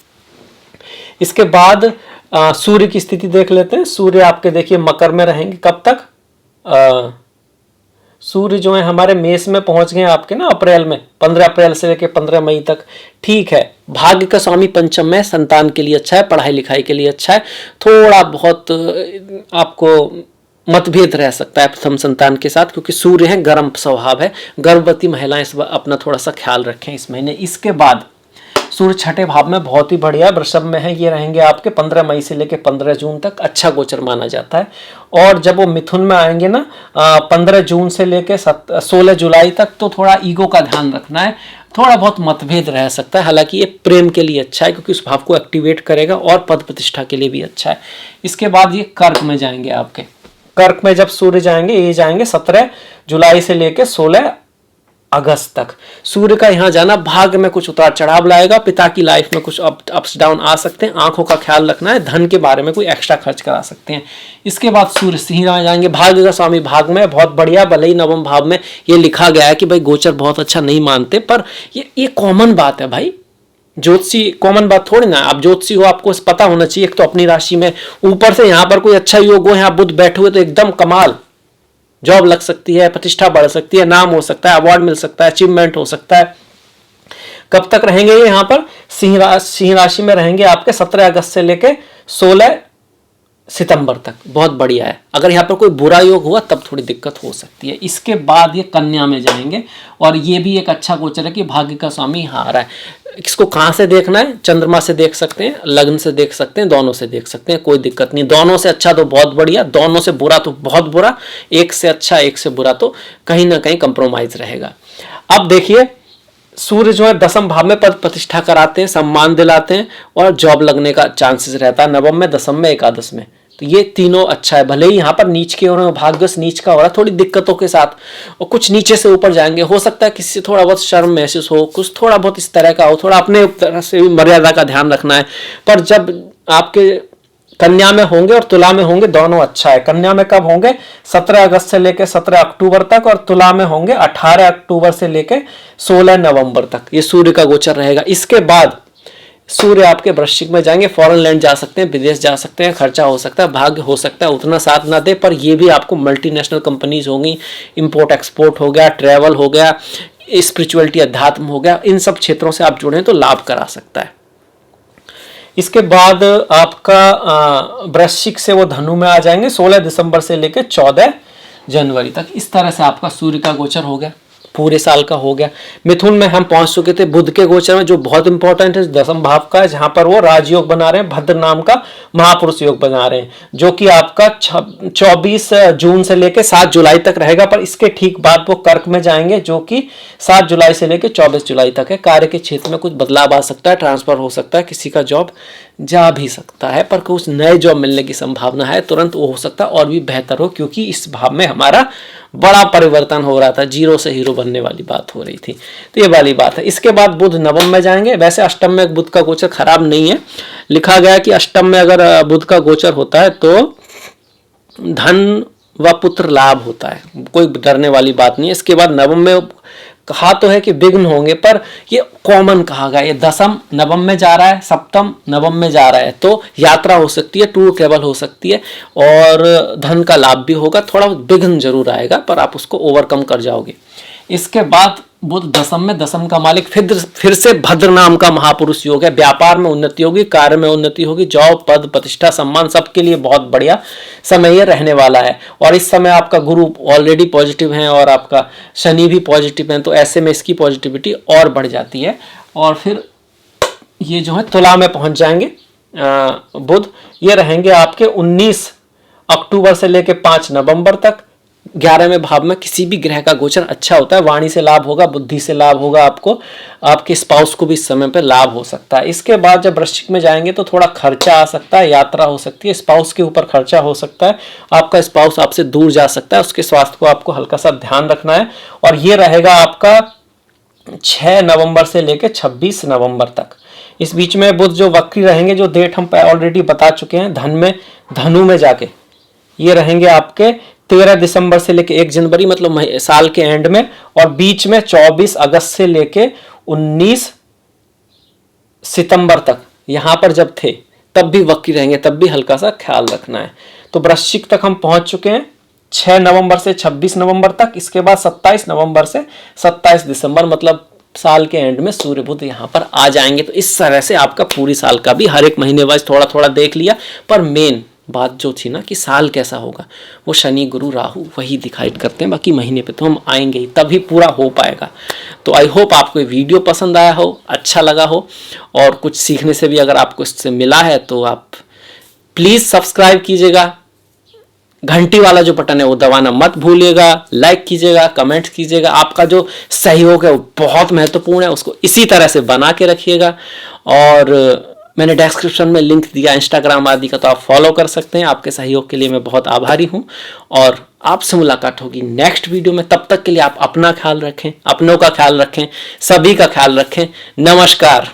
इसके बाद सूर्य की स्थिति देख लेते हैं। सूर्य आपके देखिए मकर में रहेंगे कब तक? सूर्य जो है हमारे मेष में पहुंच गए आपके ना अप्रैल में, 15 अप्रैल से लेकर 15 मई तक। ठीक है, भाग्य का स्वामी पंचम में, संतान के लिए अच्छा है, पढ़ाई लिखाई के लिए अच्छा है। थोड़ा बहुत आपको मतभेद रह सकता है प्रथम संतान के साथ, क्योंकि सूर्य है, गर्म स्वभाव है। गर्भवती महिलाएं इस अपना थोड़ा सा ख्याल रखें इस महीने। इसके बाद सूर्य छठे भाव में बहुत ही बढ़िया वृषभ में है, ये रहेंगे आपके 15 मई से लेकर 15 जून तक, अच्छा गोचर माना जाता है। और जब वो मिथुन में आएंगे ना 15 जून से लेकर 16 जुलाई तक, तो थोड़ा ईगो का ध्यान रखना है, थोड़ा बहुत मतभेद रह सकता है। हालांकि ये प्रेम के लिए अच्छा है, क्योंकि उस भाव को एक्टिवेट करेगा, और पद प्रतिष्ठा के लिए भी अच्छा है। इसके बाद ये कर्क में जाएंगे आपके। कर्क में जब सूर्य जाएंगे, ये जाएंगे 17 जुलाई से लेकर 16 अगस्त तक। सूर्य का यहाँ जाना भाग्य में कुछ उतार चढ़ाव लाएगा, पिता की लाइफ में कुछ अप्स डाउन आ सकते हैं, आंखों का ख्याल रखना है, धन के बारे में कोई एक्स्ट्रा खर्च करा सकते हैं। इसके बाद सूर्य सिंह में जाएंगे, भाग्य का स्वामी भाग में, बहुत बढ़िया। भले ही नवम भाव में ये लिखा गया है कि भाई गोचर बहुत अच्छा नहीं मानते, पर ये कॉमन बात है भाई, ज्योतिषी कॉमन बात थोड़ी ना। आप ज्योतिषी हो, आपको पता होना चाहिए। एक तो अपनी राशि में ऊपर से यहाँ पर कोई अच्छा योग हो, यहाँ बुध बैठे हुए तो एकदम कमाल, जॉब लग सकती है, प्रतिष्ठा बढ़ सकती है, नाम हो सकता है, अवार्ड मिल सकता है, अचीवमेंट हो सकता है। कब तक रहेंगे ये यहाँ पर? सिंह राशि में रहेंगे आपके 17 अगस्त से लेके 16 सितंबर तक, बहुत बढ़िया है। अगर यहाँ पर कोई बुरा योग हुआ तब थोड़ी दिक्कत हो सकती है। इसके बाद ये कन्या में जाएंगे, और ये भी एक अच्छा गोचर है कि भाग्य का स्वामी यहाँ आ रहा है। इसको कहाँ से देखना है? चंद्रमा से देख सकते हैं, लग्न से देख सकते हैं, दोनों से देख सकते हैं, कोई दिक्कत नहीं। दोनों से अच्छा तो बहुत बढ़िया, दोनों से बुरा तो बहुत बुरा, एक से अच्छा एक से बुरा तो कहीं ना कहीं कंप्रोमाइज रहेगा। अब देखिए, सूर्य जो है दसम भाव में पद प्रतिष्ठा कराते हैं, सम्मान दिलाते हैं, और जॉब लगने का चांसेस रहता है नवम में, दसम में, एकादश में। तो ये तीनों अच्छा है। भले ही यहाँ पर नीच के हो रहे हो, भाग्यवश नीच का हो रहा है थोड़ी दिक्कतों के साथ, और कुछ नीचे से ऊपर जाएंगे। हो सकता है किसी से थोड़ा बहुत शर्म महसूस हो, कुछ थोड़ा बहुत इस तरह का हो, थोड़ा अपने तरह से भी मर्यादा का ध्यान रखना है। पर जब आपके कन्या में होंगे और तुला में होंगे, दोनों अच्छा है। कन्या में कब होंगे? 17 अगस्त से लेकर 17 अक्टूबर तक, और तुला में होंगे 18 अक्टूबर से लेकर 16 नवंबर तक। ये सूर्य का गोचर रहेगा। इसके बाद सूर्य आपके वृश्चिक में जाएंगे, फॉरेन लैंड जा सकते हैं, विदेश जा सकते हैं, खर्चा हो सकता है, भाग्य हो सकता है उतना साथ ना दे, पर ये भी आपको मल्टीनेशनल कंपनीज होंगी, इंपोर्ट एक्सपोर्ट हो गया, ट्रैवल हो गया, स्पिरिचुअलिटी अध्यात्म हो गया, इन सब क्षेत्रों से आप जुड़े तो लाभ करा सकता है। इसके बाद आपका वृश्चिक से वो धनु में आ जाएंगे 16 दिसंबर से लेकर 14 जनवरी तक। इस तरह से आपका सूर्य का गोचर हो गया, पूरे साल का हो गया। मिथुन में हम पहुंच चुके थे बुध के गोचर में, जो बहुत इंपॉर्टेंट है, दसम भाव का है, जहां पर वो राजयोग बना रहे हैं, भद्र नाम का महापुरुष योग बना रहे हैं, जो कि आपका 24 जून से लेकर 7 जुलाई तक रहेगा। पर इसके ठीक बाद वो कर्क में जाएंगे, जो कि 7 जुलाई से लेकर 24 जुलाई तक है। कार्य के क्षेत्र में कुछ बदलाव आ सकता है, ट्रांसफर हो सकता है, किसी का जॉब जा भी सकता है, पर कुछ नए जॉब मिलने की संभावना है, तुरंत वो हो सकता है और भी बेहतर हो, क्योंकि इस भाव में हमारा बड़ा परिवर्तन हो रहा था, जीरो से हीरो बनने वाली बात हो रही थी। तो ये वाली बात है। इसके बाद बुध नवम में जाएंगे। वैसे अष्टम में बुध का गोचर खराब नहीं है, लिखा गया कि अष्टम में अगर बुध का गोचर होता है तो धन व पुत्र लाभ होता है, कोई डरने वाली बात नहीं है। इसके बाद नवम में कहा तो है कि विघ्न होंगे, पर ये कॉमन कहा गया। ये दसम नवम में जा रहा है, सप्तम नवम में जा रहा है, तो यात्रा हो सकती है, टूर ट्रेवल हो सकती है, और धन का लाभ भी होगा। थोड़ा विघ्न जरूर आएगा, पर आप उसको ओवरकम कर जाओगे। इसके बाद बुध दसम में, दसम का मालिक फिर से भद्र नाम का महापुरुष योग है। व्यापार में उन्नति होगी, कार्य में उन्नति होगी, जॉब, पद, प्रतिष्ठा, सम्मान, सबके लिए बहुत बढ़िया समय ये रहने वाला है। और इस समय आपका गुरु ऑलरेडी पॉजिटिव है और आपका शनि भी पॉजिटिव है, तो ऐसे में इसकी पॉजिटिविटी और बढ़ जाती है। और फिर ये जो है तुला में पहुंच जाएंगे बुध, ये रहेंगे आपके 19 अक्टूबर से लेकर 5 नवंबर तक। 11वें भाव में किसी भी ग्रह का गोचर अच्छा होता है, वाणी से लाभ होगा, बुद्धि से लाभ होगा, आपको आपके स्पाउस को भी इस समय पे लाभ हो सकता है। इसके बाद जब वृश्चिक में जाएंगे तो थोड़ा खर्चा आ सकता है, यात्रा हो सकती है, स्पाउस के ऊपर खर्चा हो सकता है, आपका स्पाउस आपसे दूर जा सकता है, उसके स्वास्थ्य को आपको हल्का सा ध्यान रखना है। और ये रहेगा आपका 6 नवंबर से लेकर 26 नवंबर तक। इस बीच में बुध जो वक्री रहेंगे, जो डेट हम ऑलरेडी बता चुके हैं, धनु में जाके ये रहेंगे आपके 13 दिसंबर से लेके 1 जनवरी, मतलब साल के एंड में, और बीच में 24 अगस्त से लेके 19 सितंबर तक यहां पर जब थे तब भी वक्री रहेंगे, तब भी हल्का सा ख्याल रखना है। तो वृश्चिक तक हम पहुंच चुके हैं 6 नवंबर से 26 नवंबर तक। इसके बाद 27 नवंबर से 27 दिसंबर, मतलब साल के एंड में सूर्य बुध यहाँ पर आ जाएंगे। तो इस तरह से आपका पूरी साल का भी हर एक महीने वाइज थोड़ा थोड़ा देख लिया, पर मेन बात जो थी ना कि साल कैसा होगा, वो शनि गुरु राहु वही डिसाइड करते हैं, बाकी महीने पे तो हम आएंगे ही, तभी पूरा हो पाएगा। तो आई होप आपको ये वीडियो पसंद आया हो, अच्छा लगा हो, और कुछ सीखने से भी अगर आपको इससे मिला है तो आप प्लीज़ सब्सक्राइब कीजिएगा, घंटी वाला जो बटन है वो दबाना मत भूलिएगा, लाइक कीजिएगा, कमेंट कीजिएगा। आपका जो सहयोग है वो बहुत महत्वपूर्ण है, उसको इसी तरह से बना के रखिएगा। और मैंने डिस्क्रिप्शन में लिंक दिया इंस्टाग्राम आदि का, तो आप फॉलो कर सकते हैं। आपके सहयोग के लिए मैं बहुत आभारी हूँ, और आपसे मुलाकात होगी नेक्स्ट वीडियो में। तब तक के लिए आप अपना ख्याल रखें, अपनों का ख्याल रखें, सभी का ख्याल रखें। नमस्कार।